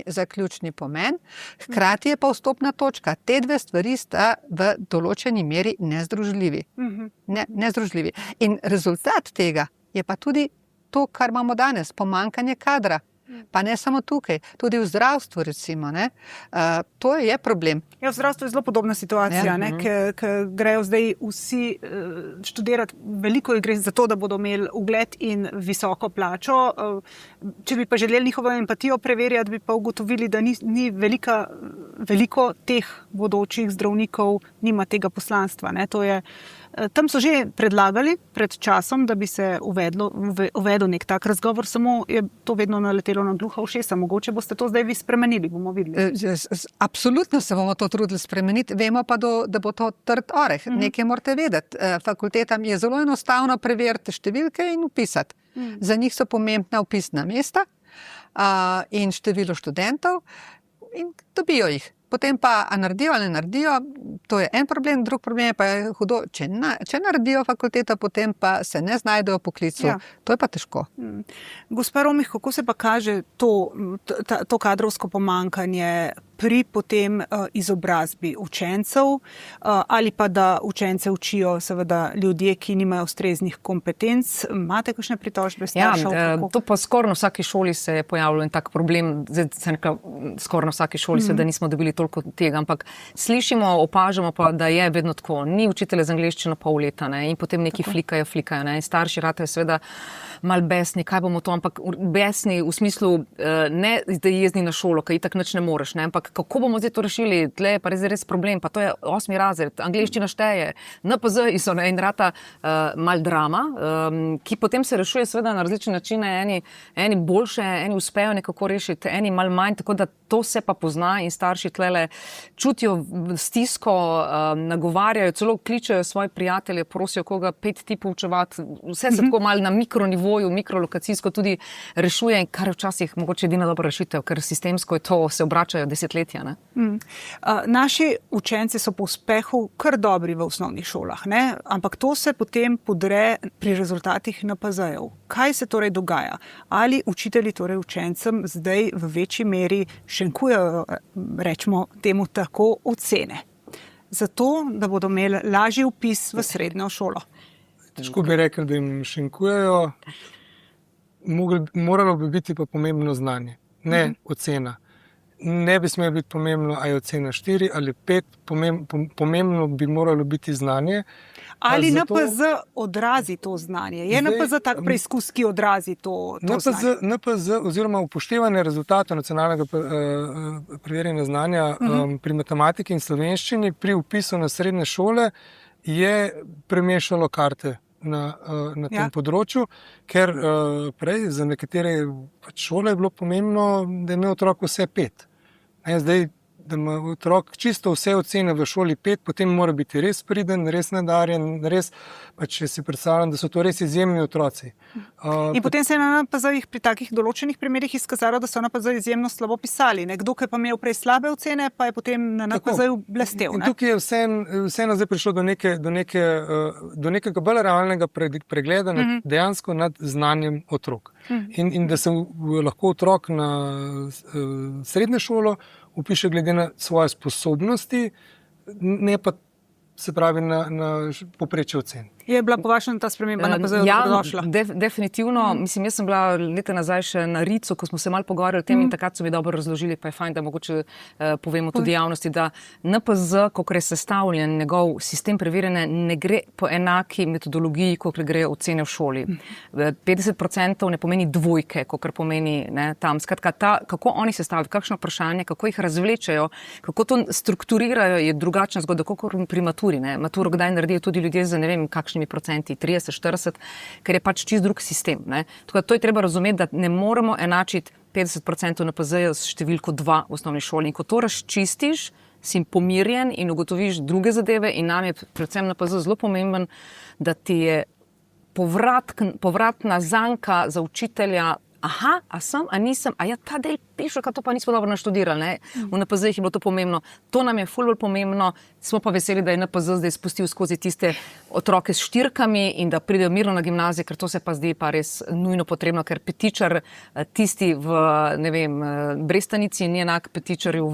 zaključni pomen, hkrati je pa vstopna točka. Te dve stvari sta v določeni meri nezdružljivi. Nezdružljivi. In rezultat tega je pa tudi to, kar imamo danes, pomanjkanje kadra. Pa ne samo tukaj, tudi v zdravstvu recimo. To je problem. Ja, v zdravstvu je zelo podobna situacija, ker grejo zdaj vsi študirati, veliko jih gre za to, da bodo imeli ugled in visoko plačo. Če bi pa želeli njihovo empatijo preverjati, bi pa ugotovili, da ni veliko teh bodočih zdravnikov nima tega poslanstva. Tam so že predlagali pred časom, da bi se uvedel nek tak razgovor, samo je to vedno naletelo na gluha ušesa. Mogoče boste to zdaj vi spremenili, bomo videli. Absolutno se bomo to trudili spremeniti. Vemo pa, da bo to trd oreh. Nekaj morate vedeti. Fakultetam je zelo enostavno preveriti številke in upisati. Za njih so pomembna vpisna mesta in število študentov in dobijo jih. Potem pa naredijo ali ne naredijo, to je en problem, drug problem pa je hudo. Če naredijo fakulteto, potem pa se ne znajdejo v poklicu. Ja. To je pa težko. Gospa Romih, kako se pa kaže to kadrovsko pomanjkanje pri potem izobrazbi učencev ali pa da učence učijo seveda ljudje, ki nimajo ustreznih kompetenc? Imate kakšne pritožbe staršev? Ja, to pa skoraj na vsaki šoli se je pojavil en tak problem. Zdaj se nekaj, skoraj na vsaki šoli se, da nismo dobili toliko tega, ampak slišimo, opažamo pa, da je vedno tako. Ni učitelja za angleščino pol leta, in potem neki flikajo, in starši ratajo seveda mal besni, kaj bomo to, ampak besni v smislu ne, da jezni na šolo, ker itak nič ne moreš, ampak kako bomo zdaj to rešili, tle je pa res problem, pa to je 8. razred, angleščina šteje, NPZ so in rata mal drama, ki potem se rešuje seveda na različne načine, eni boljše, eni uspejo nekako rešiti, eni mal manj, tako da to se pa pozna in starši tlele čutijo stisko, nagovarjajo, celo kličejo svoje prijatelje, prosijo koga 5 tipov učevati, vse se tako mal na mikronivoju, mikrolokacijsko tudi rešuje, kar je včasih mogoče edina dobra rešitev, ker sistemsko je to, se obračajo desetletja. Naši učenci so po uspehu kar dobri v osnovnih šolah, ampak to se potem podre pri rezultatih NPZ-jev. Kaj se torej dogaja? Ali učitelji torej učencem zdaj v večji meri šenkujejo, rečemo temu tako, ocene? Zato, da bodo imeli lažji vpis v srednjo šolo. Težko bi rekli, da jim šenkujejo. Moralo bi biti pa pomembno znanje, ne ocena. Ne bi smelo biti pomembno, ali je ocena 4 ali 5, pomembno bi moralo biti znanje. Ali NPZ odrazi to znanje? Je NPZ tak preizkus, ki odrazi to znanje? NPZ oziroma upoštevanje rezultatov nacionalnega preverjanja znanja pri matematiki in slovenščini pri vpisu na srednje šole je premešalo karte na tem področju, ker prej za nekatere šole je bilo pomembno, da je imel otrok vse 5. Zdaj, da ima otrok čisto vse ocene v šoli 5, potem mora biti res priden, res nadarjen, res, če si predstavljam, da so to res izjemni otroci. In potem se je na NPZ-jih pri takih določenih primerih izkazalo, da so NPZ izjemno slabo pisali. Kdo, ki pa imel prej slabe ocene, pa je potem na NPZ-ju blestel. In tukaj je vseeno zdaj prišlo do nekega bolj realnega pregleda dejansko nad znanjem otrok. In da se lahko otrok na srednjo šolo upiše glede na svoje sposobnosti, ne pa se pravi na povprečje ocen. Je bila po vašem ta sprememba NPZ dobrodošla? Definitivno. Mislim, jaz sem bila leta nazaj še na Ricu, ko smo se malo pogovarjali o tem in takrat so mi dobro razložili, pa je fajn, da mogoče povemo tudi javnosti, da NPZ, kakor je sestavljen, njegov sistem preverjanja ne gre po enaki metodologiji, kot gre ocene v šoli. 50% ne pomeni dvojke, kakor pomeni tam. Skratka, kako oni sestavljajo, kakšno vprašanje, kako jih razvlečejo, kako to strukturirajo, je drugačna zgodba, kot pri maturi. Maturo kdaj naredijo tudi ljudje za ne vem kakšni procenti, 30, 40, ker je pač čist drug sistem. Tako da to je treba razumeti, da ne moremo enačiti 50% NPZ-ja s številko 2 v osnovni šoli. In ko to razčistiš, si pomirjen in ugotoviš druge zadeve in nam je predvsem NPZ zelo pomemben, da ti je povratna zanka za učitelja, aha, a sem, a nisem, a ja, ta del piše, ka to pa nismo dobro naštudirali. V NPZ je bilo to pomembno. To nam je ful bolj pomembno. Smo pa veseli, da je NPZ zdaj spustil skozi tiste otroke s štirkami in da pridejo mirno na gimnazijo, ker to se pa zdi pa res nujno potrebno, ker petičar tisti v, ne vem, Brestanici ni enak petičarju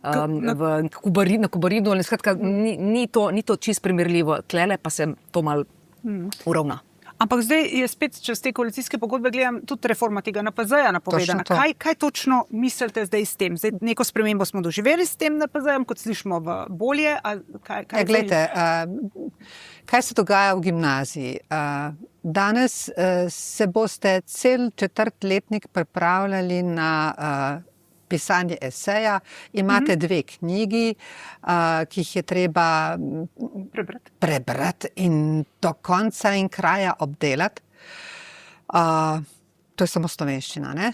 na Kobaridu. Skratka, ni to čist primerljivo. Tlele pa se to malo uravna. Ampak zdaj je spet, če z te koalicijske pogodbe gledam, tudi reforma tega NPZ-ja napovedana. Kaj točno mislite zdaj s tem? Zdaj neko spremembo smo doživeli s tem NPZ-jem, kot slišimo v bolje? Glejte, kaj se dogaja v gimnaziji? Danes se boste cel četrtletnik pripravljali na pisanje eseja, imate 2 knjigi, ki jih je treba prebrati in do konca in kraja obdelati. To je samo slovenščina, ne?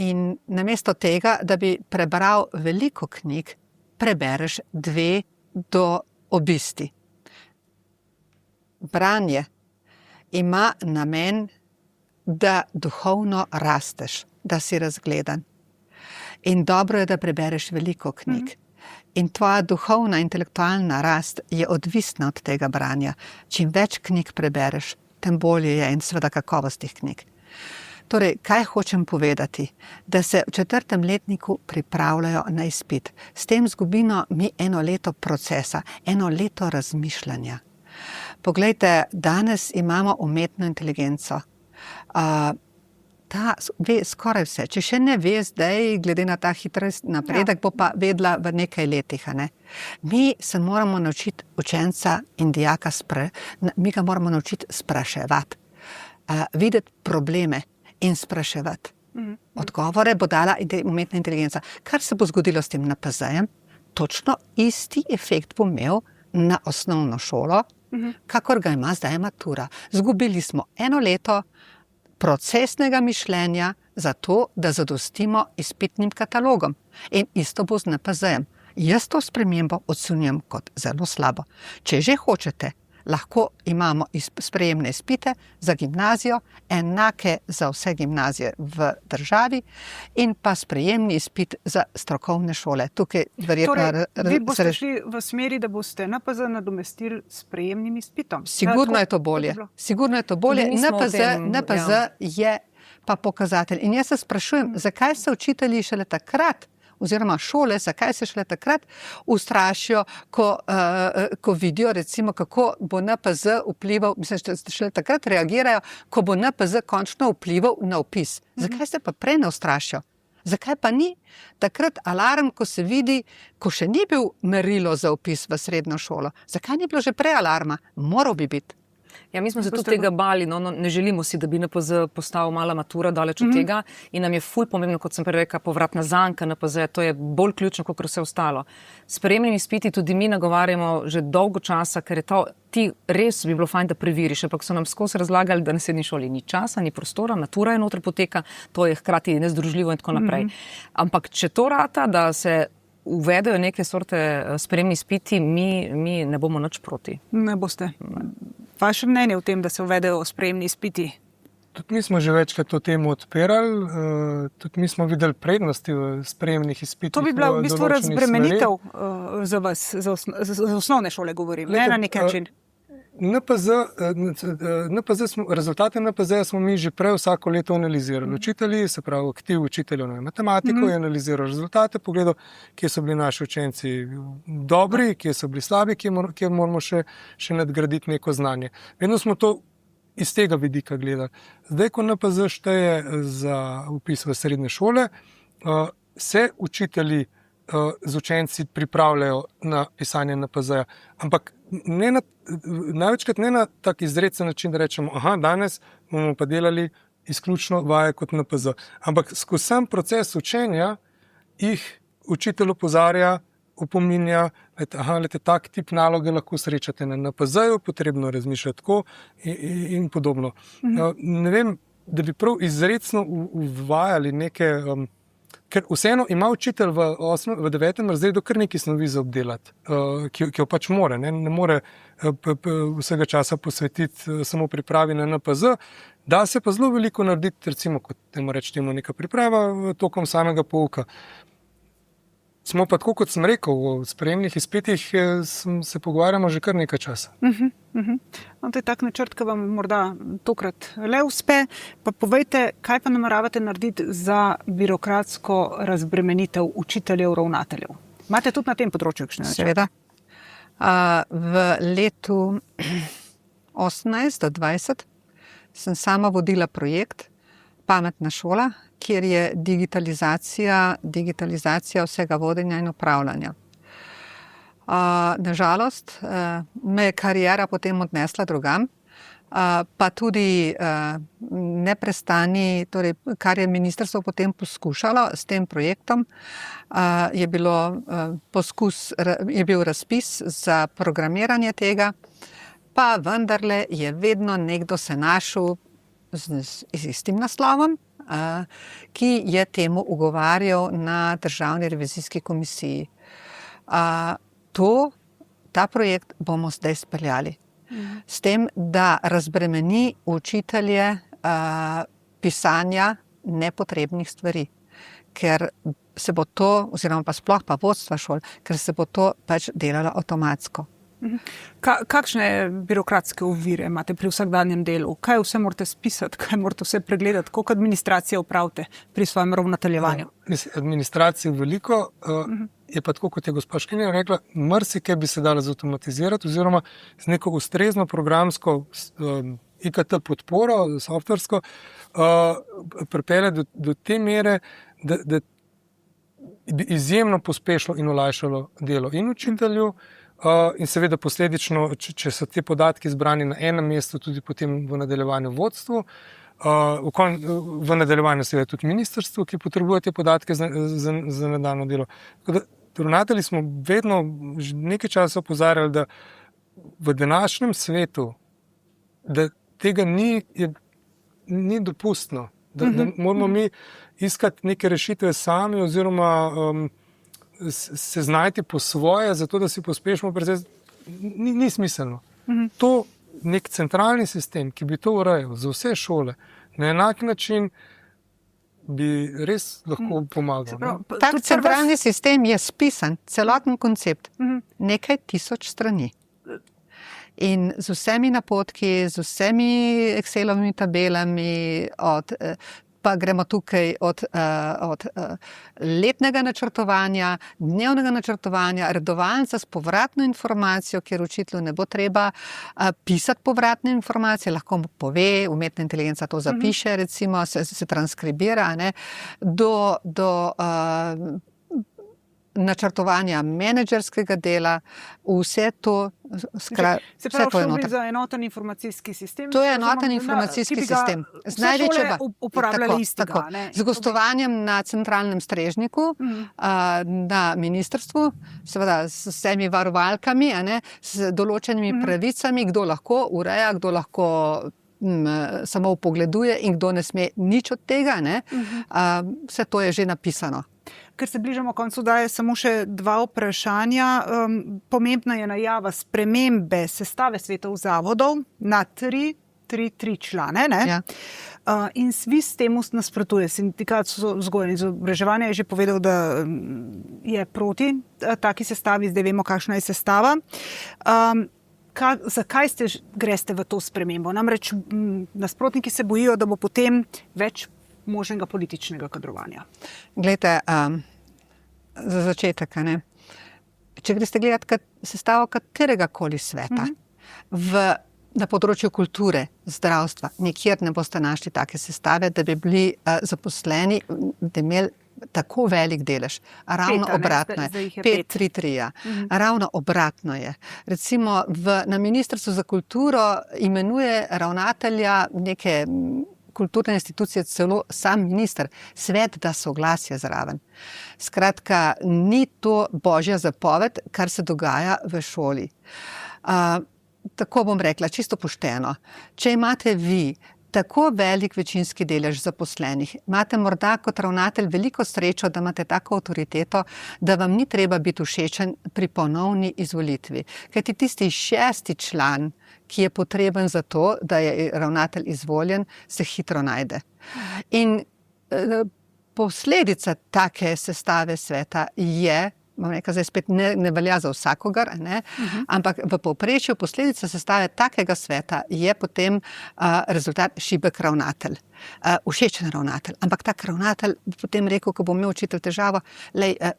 In namesto tega, da bi prebral veliko knjig, prebereš 2 do obisti. Branje ima namen, da duhovno rasteš, da si razgledan. In dobro je, da prebereš veliko knjig. In tvoja duhovna, intelektualna rast je odvisna od tega branja. Čim več knjig prebereš, tem bolje je in seveda kakovost teh knjig. Torej, kaj hočem povedati? Da se v 4. letniku pripravljajo na izpit. S tem zgubimo mi 1 leto procesa, 1 leto razmišljanja. Poglejte, danes imamo umetno inteligenco. Ta ve skoraj vse. Če še ne ve zdaj, glede na ta hitri napredek, bo pa vedela v nekaj letih. Mi se moramo naučiti učenca in dijaka, mi ga moramo naučiti spraševati, videti probleme in spraševati. Odgovore bo dala umetna inteligenca. Kar se bo zgodilo s tem NPZ-jem, točno isti efekt bo imel na osnovno šolo, kakor ga ima zdaj matura. Zgubili smo 1 leto procesnega mišljenja za to, da zadostimo izpitnim katalogom. In isto bo z NPZ-jem. Jaz to spremembo ocenjujem kot zelo slabo. Če že hočete, lahko imamo sprejemne izpite za gimnazijo, enake za vse gimnazije v državi in pa sprejemni izpit za strokovne šole. Tukaj verjetno... Vi boste šli v smeri, da boste NPZ nadomestili sprejemnim izpitom. Sigurno je to bolje. Sigurno je to bolje. NPZ je pa pokazatelj. In jaz se sprašujem, zakaj se učitelji šele takrat oziroma šole, zakaj se šele takrat ustrašijo, ko vidijo, recimo, kako bo NPZ vplival, mislim, šele takrat reagirajo, ko bo NPZ končno vplival na vpis. Zakaj se pa prej ne ustrašijo? Zakaj pa ni takrat alarm, ko se vidi, ko še ni bil merilo za vpis v srednjo šolo? Zakaj ni bilo že prej alarma? Moral bi biti. Ja, mi smo se tudi tega bali, ne želimo si, da bi NPZ postal mala matura daleč od tega in nam je ful pomembno, kot sem prej rekla, povratna zanka NPZ, to je bolj ključno, kot vse ostalo. Sprejemni izpiti tudi mi nagovarjamo že dolgo časa, ker je to, ti res bi bilo fajn, da preveriš, ampak so nam skozi razlagali, da na srednji šoli ni časa, ni prostora, matura je noter poteka, to je hkrati nezdružljivo in tako naprej. Ampak če to rata, da se uvedejo neke sorte sprejemni izpiti, mi ne bomo nič proti. Ne boste. Vaše mnenje o tem, da se uvedejo sprejemni izpiti? Tudi mi smo že večkrat to temo odpirali, tudi mi smo videli prednosti v sprejemnih izpitih. To bi bila v bistvu razbremenitev za vas, za osnovne šole govorim, ne na nek način. Rezultate NPZ smo mi že prej vsako leto analizirali. Učitelji, se pravi aktiv učiteljev na matematiko, je analiziral rezultate, pogledal, kje so bili naši učenci dobri, kje so bili slabi, kje moramo še nadgraditi neko znanje. Vedno smo to iz tega vidika gledali. Zdaj, ko NPZ šteje za vpis v srednje šole, se učitelji z učenci pripravljajo na pisanje NPZ-ja, ampak največkrat ne na tak izrecen način, da rečemo, danes bomo pa delali izključno vaje kot NPZ. Ampak skozi sam proces učenja jih učitelj opozarja, opominja, tak tip naloge lahko srečate na NPZ-ju, potrebno razmišljati tako in podobno. Ne vem, da bi prav izrecno uvajali neke... Ker vseeno ima učitelj v 9. razredu kar nekaj snovi za obdelati, ki jo pač more. Ne more vsega časa posvetiti samo pripravi na NPZ. Da se pa zelo veliko narediti, recimo, kot rečemo, neka priprava tokom samega pouka. Smo pa tako, kot sem rekel, v sprejemnih izpitih se pogovarjamo že kar nekaj časa. To je tak načrt, ki vam morda tokrat le uspe. Pa povejte, kaj pa nameravate narediti za birokratsko razbremenitev učiteljev, ravnateljev? Imate tudi na tem področju kakšne načrte? Seveda. V letu 18 do 20 sem sama vodila projekt Pametna šola, kjer je digitalizacija vsega vodenja in upravljanja. Nažalost, me je kariera potem odnesla drugam, pa tudi neprestani, torej, kar je ministrstvo potem poskušalo s tem projektom, je bil razpis za programiranje tega, pa vendarle je vedno nekdo se našel z istim naslovom, ki je temu ugovarjal na Državni revizijski komisiji. Ta projekt bomo zdaj speljali. S tem, da razbremeni učitelje pisanja nepotrebnih stvari. Ker se bo to, oziroma pa sploh pa vodstva šol, ker se bo to pač delalo avtomatsko. Kakšne birokratske ovire imate pri vsakdanjem delu? Kaj vse morate spisati, kaj morate vse pregledati? Koliko administracije upravite pri svojem ravnateljevanju? Administracije veliko, je pa tako, kot je gospa Škrinjar rekla, marsikaj bi se dalo zautomatizirati oziroma z neko ustrezno programsko IKT podporo, softversko, pripeljati do te mere, da bi izjemno pospešilo in olajšalo delo in učitelju, in seveda posledično, če so te podatki zbrani na enem mestu, tudi potem v nadaljevanju vodstvu, v nadaljevanju seveda tudi ministrstvu, ki potrebuje te podatke za nadaljnje delo. Ravnatelji smo vedno že nekaj časa opozarjali, da v današnjem svetu, da tega ni dopustno, da moramo mi iskati neke rešitve sami oziroma se znajti po svoje, zato da si pospešimo proces, ni smiselno. To nek centralni sistem, ki bi to urejal za vse šole, na enak način bi res lahko pomagal. Tak centralni sistem je spisan, celoten koncept, nekaj tisoč strani. In z vsemi napotki, z vsemi Excelovimi tabelami, pa gremo tukaj od letnega načrtovanja, dnevnega načrtovanja, redovalnica s povratno informacijo, kjer učitelju ne bo treba pisati povratne informacije, lahko mu pove, umetna inteligenca to zapiše, recimo, se transkribira, ne, do načrtovanja menedžerskega dela, vse to Se pravi, šlo bi za enoten informacijski sistem? To je enoten informacijski sistem. Vse šole uporabljali istega. Z gostovanjem na centralnem strežniku, na ministrstvu, seveda s vsemi varovalkami, z določenimi pravicami, kdo lahko ureja, kdo lahko samo upogleduje in kdo ne sme nič od tega. Vse to je že napisano. Ker se bližamo koncu, daje samo še 2 vprašanja. Pomembna je najava spremembe sestave svetov zavodov na 3 člane. Ja. In SVIZ temu nasprotuje. Sindikat vzgoje in izobraževanja je že povedal, da je proti taki sestavi, zdaj vemo, kakšna je sestava. zakaj greste v to spremembo? Namreč nasprotniki se bojijo, da bo potem več možnega političnega kadrovanja. Glejte, za začetek, ne? Če greste gledati sestavo katerega koli sveta, na področju kulture, zdravstva, nikjer ne boste našli take sestave, da bi bili zaposleni, da imeli tako velik delež. Ravno obratno je. 5-3-3, ja. Ravno obratno je. Recimo na Ministrstvu za kulturo imenuje ravnatelja neke kulturne institucije celo sam minister, svet da soglasje zraven. Skratka, ni to božja zapoved, kar se dogaja v šoli. Tako bom rekla, čisto pošteno. Če imate vi tako velik večinski delež zaposlenih, imate morda kot ravnatelj veliko srečo, da imate tako avtoriteto, da vam ni treba biti všečen pri ponovni izvolitvi. Kajti tisti 6. član, ki je potreben za to, da je ravnatelj izvoljen, se hitro najde. In posledica take sestave sveta je, bom rekla, zdaj spet ne velja za vsakogar, ne? Ampak v povprečju posledica sestave takega sveta je potem rezultat šibek ravnatelj, všečen ravnatelj. Ampak tak ravnatelj bi potem rekel, ko bo imel učitelj težavo,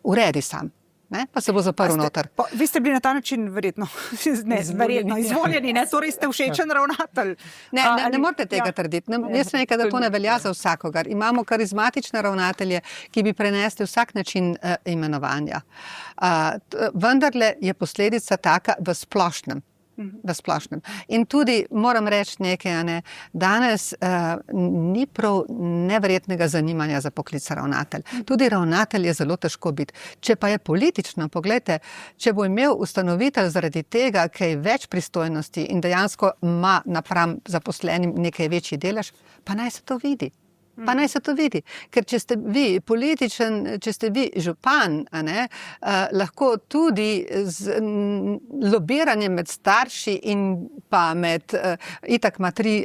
uredi sam. Ne? Pa se bo zaprl noter. Vi ste bili na ta način verjetno izvoljeni, ne? Torej ste všečen ravnatelj. Ne morate tega trditi. Jaz sem nekaj, da to ne velja za vsakogar. Imamo karizmatične ravnatelje, ki bi prenesli vsak način imenovanja. Vendarle je posledica taka v splošnem. In tudi moram reči nekaj, danes ni prav neverjetnega zanimanja za poklic ravnatelj. Tudi ravnatelj je zelo težko biti. Če pa je politično, poglejte, če bo imel ustanovitelj zaradi tega kaj več pristojnosti in dejansko ima napram zaposlenim nekaj večji delež, pa naj se to vidi. Ker če ste vi političen, če ste vi župan, lahko tudi z lobiranjem med starši in pa med, itak ima tri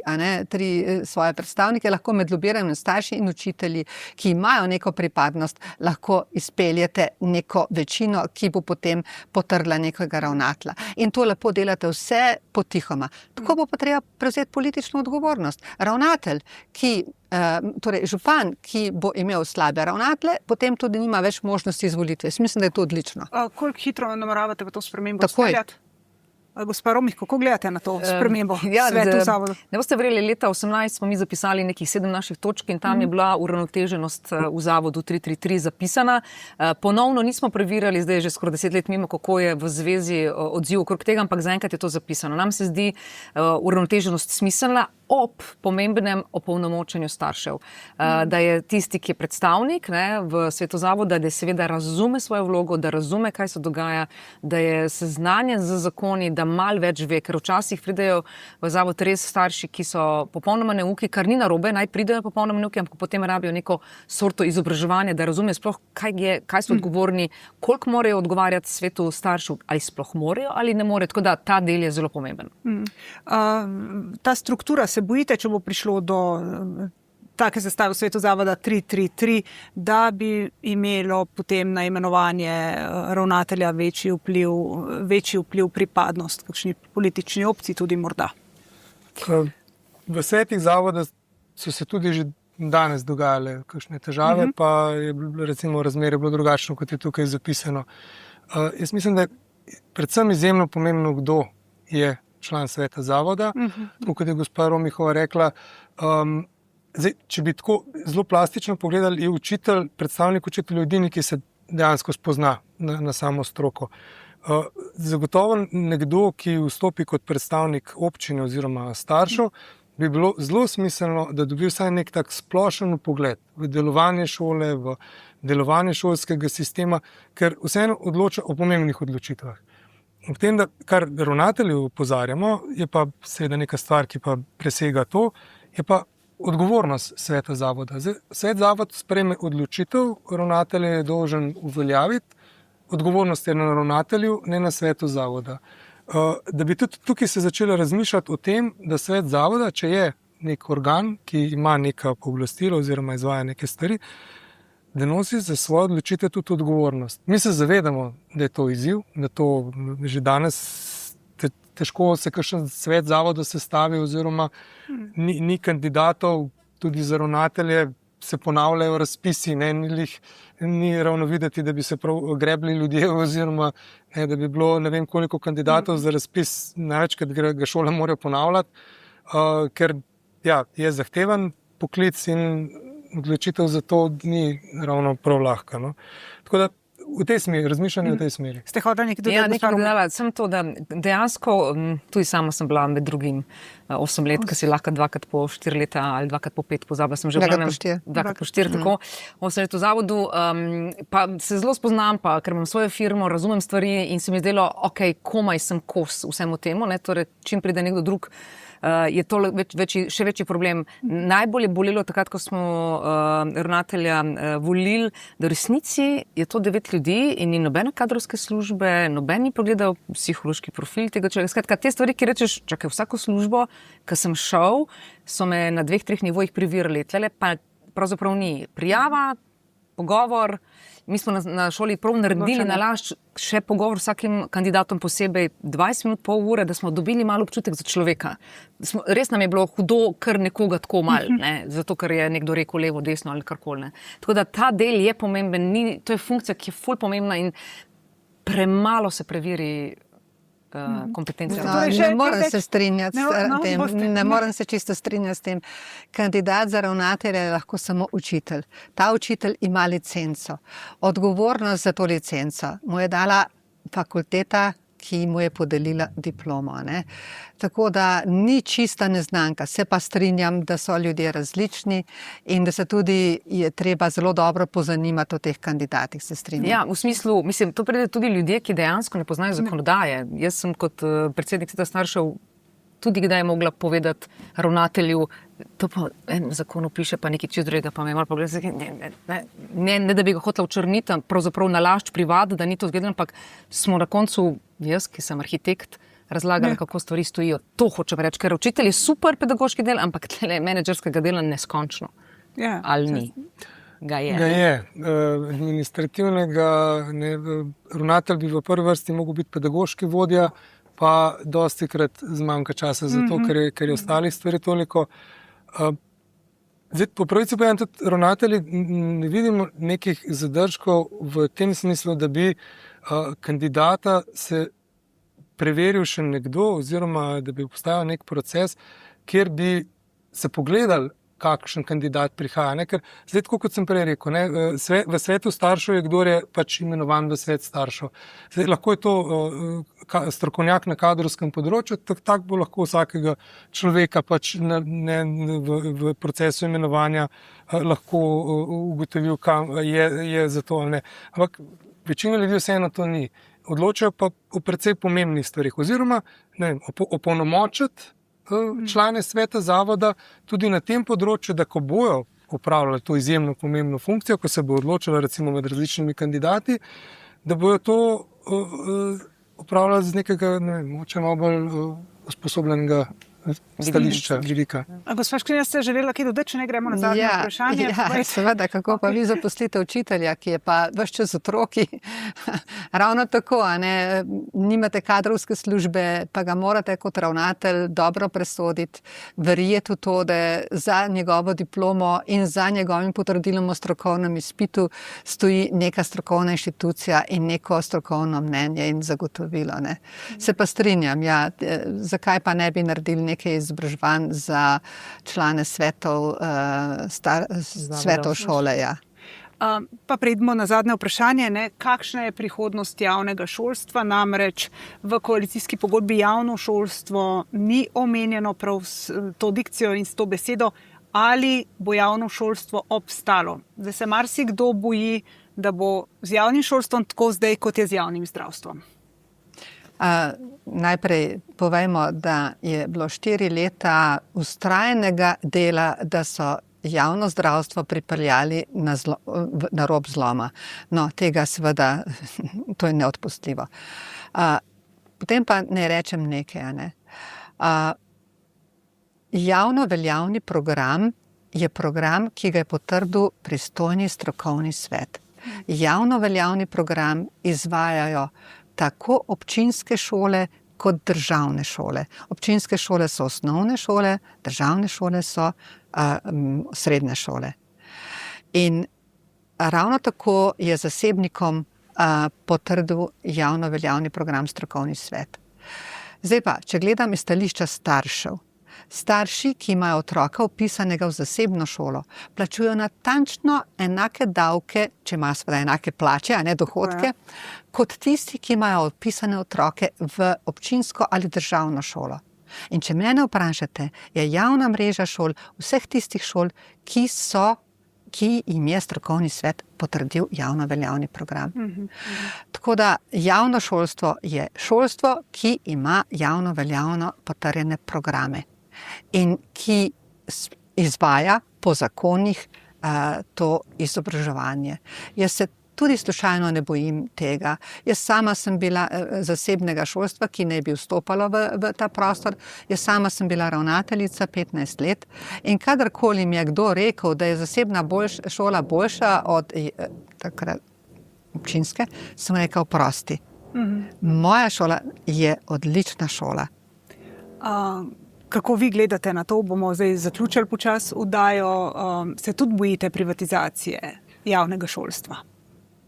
svoje predstavnike, lahko med lobiranjem med starši in učitelji, ki imajo neko pripadnost, lahko izpeljete neko večino, ki bo potem potrla nekega ravnatelja. In to lepo delate vse potihoma. Tako bo pa treba prevzeti politično odgovornost. Ravnatelj, torej župan, ki bo imel slabe ravnatelje, potem tudi nima več možnosti izvolitve. Jaz mislim, da je to odlično. Koliko hitro nameravate v to spremembo speljati? Gospa Romih, kako gledate na to spremembo svetu zavoda? Ne boste verjeli, leta 2018 smo mi zapisali nekih 7 naših točk in tam je bila uravnoteženost v zavodu 333 zapisana. Ponovno nismo preverjali, zdaj je že skoraj 10 let mimo, kako je v zvezi odziv okrog tega, ampak zaenkrat je to zapisano. Nam se zdi uravnoteženost smiselna ob pomembnem opolnomočenju staršev. Da je tisti, ki je predstavnik v svetu zavoda, da seveda razume svojo vlogo, da razume, kaj se dogaja, da je seznanjen z zakoni, da malo več ve, ker včasih pridejo v zavod res starši, ki so popolnoma neuki, kar ni narobe, naj pridejo popolnoma neuki, ampak potem rabijo neko sorto izobraževanja, da razume sploh, kaj so odgovorni, koliko morajo odgovarjati svetu staršev, ali sploh morajo ali ne morejo, tako da ta del je zelo pomemben. Ta struktura se bojite, če bo prišlo do take sestave v svetu zavoda 333, da bi imelo potem na imenovanje ravnatelja večji vpliv pripadnost, kakšni politični opciji tudi morda? V svetih zavoda so se tudi že danes dogajale kakšne težave, pa je recimo razmerje bilo drugačno, kot je tukaj zapisano. Jaz mislim, da je predvsem izjemno pomembno, kdo je član sveta zavoda, tako kot je gospa Romihova rekla. Zdaj, če bi tako zelo plastično pogledali, je učitelj, predstavnik učiteljev edini, ki se dejansko spozna na samo stroko. Zagotovo nekdo, ki vstopi kot predstavnik občine oziroma staršev, bi bilo zelo smiselno, da dobi vsaj nek tak splošen pogled v delovanje šole, v delovanje šolskega sistema, ker vseeno odloča o pomembnih odločitvah. V tem, da kar ravnatelji opozarjamo, je pa seveda neka stvar, ki pa presega to, je pa odgovornost sveta zavoda. Svet zavod sprejme odločitev, ravnatelj je dolžan uveljaviti, odgovornost je na ravnatelju, ne na svetu zavoda. Da bi tudi tukaj se začelo razmišljati o tem, da svet zavoda, če je nek organ, ki ima neka pooblastila oziroma izvaja neke stvari, da nosi za svojo odločitev tudi odgovornost. Mi se zavedamo, da je to izziv, da to že danes težko se kakšen svet zavoda sestavi oziroma ni kandidatov, tudi za ravnatelje se ponavljajo razpisi, ni ravno videti, da bi se prav grebli ljudje oziroma da bi bilo ne vem koliko kandidatov za razpis, največkrat ga šole morajo ponavljati, ker je zahteven poklic in odločitev za to ni ravno prav lahka. No. Tako da v tej smeri, razmišljanje v tej smeri. Ste hoteli nekaj dodati? Nekaj dodala. Sem to, da dejansko, tudi sama sem bila med drugim 8 let, ki si lahko 2x po 4 leta ali 2x po 5 pozabila. Sem že 2x po 4, tako. 8 let v zavodu, pa se zelo spoznam, ker imam svojo firmo, razumem stvari in se mi zdelo, komaj sem kos vsemu temu, torej čim pride nekdo drug, je to še večji problem. Najbolj je bolelo takrat, ko smo ravnatelja volili, da v resnici je to 9 ljudi in ni nobene kadrovske službe, noben ni pogledal psihološki profil tega človeka. Skratka, te stvari, ki rečeš, čakaj, vsako službo, ki sem šel, so me na 2-3 nivojih preverili. Tlele pa pravzaprav ni prijava, pogovor. Mi smo na šoli prav naredili nalašč še pogovor s vsakim kandidatom posebej 20 minut, pol ure, da smo dobili malo občutek za človeka. Res nam je bilo hudo kar nekoga tako malo, zato ker je nekdo rekel levo, desno ali karkoli. Tako da ta del je pomemben, to je funkcija, ki je ful pomembna in premalo se preveri kompetence. Ne morem se strinjati s tem. Ne morem se čisto strinjati s tem. Kandidat za ravnatelja je lahko samo učitelj. Ta učitelj ima licenco. Odgovornost za to licenco mu je dala fakulteta, ki mu je podelila diplomo. Tako da ni čista neznanka. Se pa strinjam, da so ljudje različni in da se tudi je treba zelo dobro pozanimati o teh kandidatih, se strinjam. Ja, v smislu, mislim, to pride tudi ljudje, ki dejansko ne poznajo zakonodaje. Jaz sem kot predsednik sveta staršev tudi kdaj mogla povedati ravnatelju, to pa en zakonu piše, pa nekaj čez drugega, pa me malo pogledati, ne da bi ga hotela očrniti, pravzaprav nalašč privati, da ni to zgledano, ampak smo na koncu, jaz, ki sem arhitekt, razlagali, kako stvari stojijo. To hočem reči, ker učitelj je super pedagoški del, ampak menedžerskega dela neskončno. Ali ni? Ga je. Administrativnega ravnatelj bi v prvi vrsti mogel biti pedagoški vodja, pa dostikrat zmanjka časa za to, ker je ostalih stvari toliko. Zdaj, po pravici povedam, tudi ravnatelji ne vidimo nekih zadržkov v tem smislu, da bi kandidata se preveril še nekdo oziroma da bi postavil nek proces, kjer bi se pogledali, kakšen kandidat prihaja. Ker zdaj, tako kot sem prej rekel, v svetu staršev je kdo je pač imenovan v svet staršev. Zdaj, lahko je to strokovnjak na kadrovskem področju, tak bo lahko vsakega človeka pač v procesu imenovanja lahko ugotovil, kam je za to ali ne. Ampak večina ljudi vseeno to ni. Odločajo pa o precej pomembnih stvarih. Oziroma, opolnomočiti člane sveta zavoda tudi na tem področju, da ko bojo upravljali to izjemno pomembno funkcijo, ko se bo odločila recimo med različnimi kandidati, da bojo to upravljali z nekega, mogoče malo bolj usposobljenega stališča, vidika. Gospa Škrinjar, ste želela kaj dodati, če ne gremo na zadnje vprašanje? Seveda, kako pa vi zaposlite učitelja, ki je pa ves čas otroki. Ravno tako, nimate kadrovske službe, pa ga morate kot ravnatelj dobro presoditi, verjeti v to, da za njegovo diplomo in za njegovim potrdilom o strokovnem izpitu stoji neka strokovna inštitucija in neko strokovno mnenje in zagotovilo. Se pa strinjam, zakaj pa ne bi naredili nekaj izobraževanj za člane svetov šole. Pa prejdemo na zadnje vprašanje. Kakšna je prihodnost javnega šolstva? Namreč v koalicijski pogodbi javno šolstvo ni omenjeno prav s to dikcijo in s to besedo. Ali bo javno šolstvo obstalo? Zdaj se marsikdo boji, da bo z javnim šolstvom tako zdaj, kot je z javnim zdravstvom. Najprej povejmo, da je bilo 4 leta vztrajnega dela, da so javno zdravstvo pripeljali na rob zloma. No, tega seveda, to je neodpustljivo. Potem pa ne rečem nekaj. Javno veljavni program je program, ki ga je potrdil pristojni strokovni svet. Javno veljavni program izvajajo tako občinske šole, kot državne šole. Občinske šole so osnovne šole, državne šole so srednje šole. In ravno tako je zasebnikom potrdil javno veljavni program Strokovni svet. Zdaj pa, če gledam iz stališča staršev, starši, ki imajo otroka vpisanega v zasebno šolo, plačujejo natančno enake davke, če imajo seveda enake plače, a ne dohodke, kot tisti, ki imajo vpisane otroke v občinsko ali državno šolo. In če mene vprašate, je javna mreža šol vseh tistih šol, ki jim je strokovni svet potrdil javno veljavni program. Tako da javno šolstvo je šolstvo, ki ima javno veljavno potrjene programe in ki izvaja po zakonih to izobraževanje. Jaz se tudi slučajno ne bojim tega. Jaz sama sem bila zasebnega šolstva, ki ne bi vstopalo v ta prostor. Jaz sama sem bila ravnateljica 15 let in kadarkoli mi je kdo rekel, da je zasebna šola boljša od takrat občinske, sem rekel prosti. Moja šola je odlična šola. Kako vi gledate na to? Bomo zdaj zaključili počas vdajo. Se tudi bojite privatizacije javnega šolstva?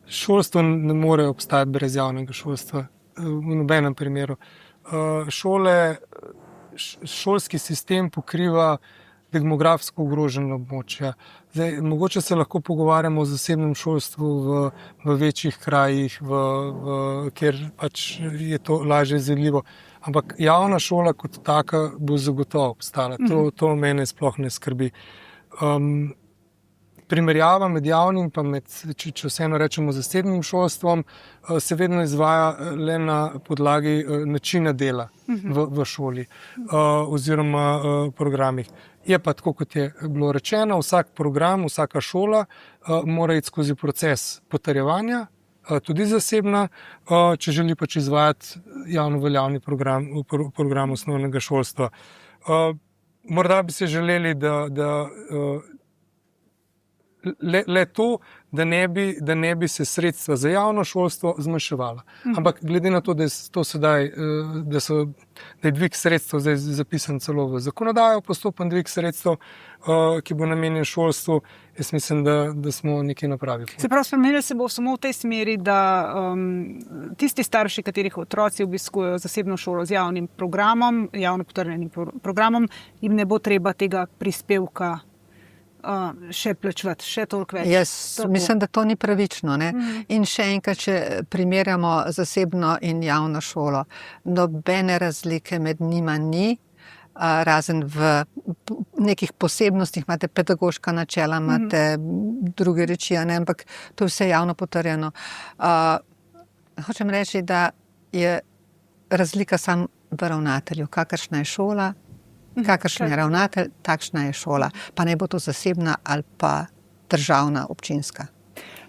Šolstvo ne more obstajati brez javnega šolstva, v nobenem primeru. Šolski sistem pokriva demografsko ogrožena območja. Zdaj, mogoče se lahko pogovarjamo o zasebnem šolstvu v večjih krajih, kjer pač je to lažje izvedljivo. Ampak javna šola kot taka bo zagotovo obstala. To mene sploh ne skrbi. Primerjava med javnim pa med, če vseeno rečemo, zasebnim šolstvom, se vedno izvaja le na podlagi načina dela v šoli oziroma programih. Je pa tako, kot je bilo rečeno, vsak program, vsaka šola mora iti skozi proces potrjevanja, tudi zasebna, če želi pač izvajati javno veljavni program osnovnega šolstva. Morda bi se želeli, da le to, da ne bi se sredstva za javno šolstvo zmanjševala. Ampak glede na to, da je dvig sredstev zdaj zapisan celo v zakonodajo, postopen dvig sredstev, ki bo namenjen šolstvu, jaz mislim, da smo nekaj napravili. Se pravi, spremenili se bo samo v tej smeri, da tisti starši, katerih otroci obiskujejo zasebno šolo z javnim programom, javno potrjenim programom, jim ne bo treba tega prispevka še plačevati, še toliko več. Jaz mislim, da to ni pravično. Ne? In še enkrat, če primerjamo zasebno in javno šolo, nobene razlike med njima ni, razen v nekih posebnostih, imate pedagoška načela, imate druge reči, ampak to je vse javno potrjeno. Hočem reči, da je razlika samo v ravnatelju, kakršna je šola, kakršen je ravnatelj, takšna je šola. Pa ne bo to zasebna ali pa državna, občinska.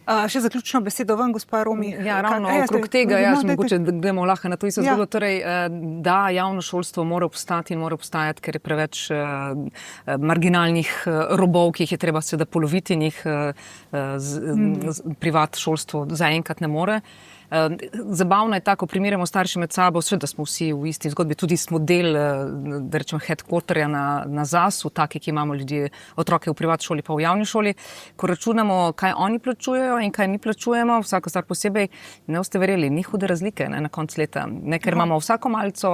Še zaključno besedo vam, gospa Romi. Ja, ravno okrog tega, mogoče gremo lahko na to isto zgodbo. Torej, da, javno šolstvo mora obstati in mora obstajati, ker je preveč marginalnih robov, ki jih je treba seveda poloviti in jih privat šolstvo zaenkrat ne more. Zabavno je tako, primerjamo starši med sabo, seveda smo vsi v isti zgodbi, tudi smo del, da rečem, headquarterja na ZAS-u, taki, ki imamo ljudje, otroke v privat šoli pa v javni šoli. Ko računamo, kaj oni plačujejo in kaj mi plačujemo, vsako stvar posebej, ne boste verjeli, ni hude razlike na koncu leta. Ne, ker imamo vsako malico,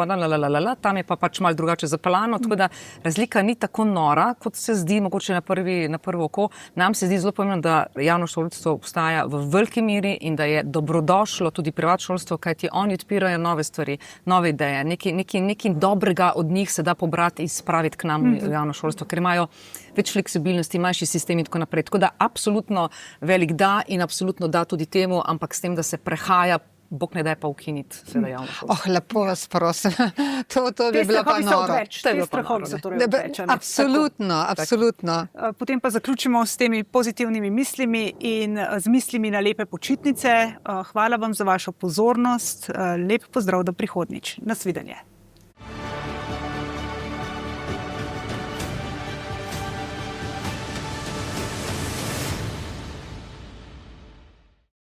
tam je pa pač malo drugače zapeljano, tako da razlika ni tako nora, kot se zdi, mogoče na prvo oko. Nam se zdi zelo pomembno, da javno šolstvo obstaja v veliki meri in da je dobrodošlo tudi privat šolstvo, kajti oni odpirajo nove stvari, nove ideje, nekaj dobrega od njih se da pobrati in spraviti k nam v javno šolstvo, ker imajo več fleksibilnosti, manjši sistem in tako naprej. Tako da absolutno velik da in absolutno da tudi temu, ampak s tem, da se prehaja, Bog ne daj pa ukiniti seveda javno šolstvo. Lepo vas prosim. To bi bilo pa noro. Te strahovi so torej odveč. Absolutno. Potem pa zaključimo s temi pozitivnimi mislimi in z mislimi na lepe počitnice. Hvala vam za vašo pozornost. Lep pozdrav do prihodnjič. Nasvidenje.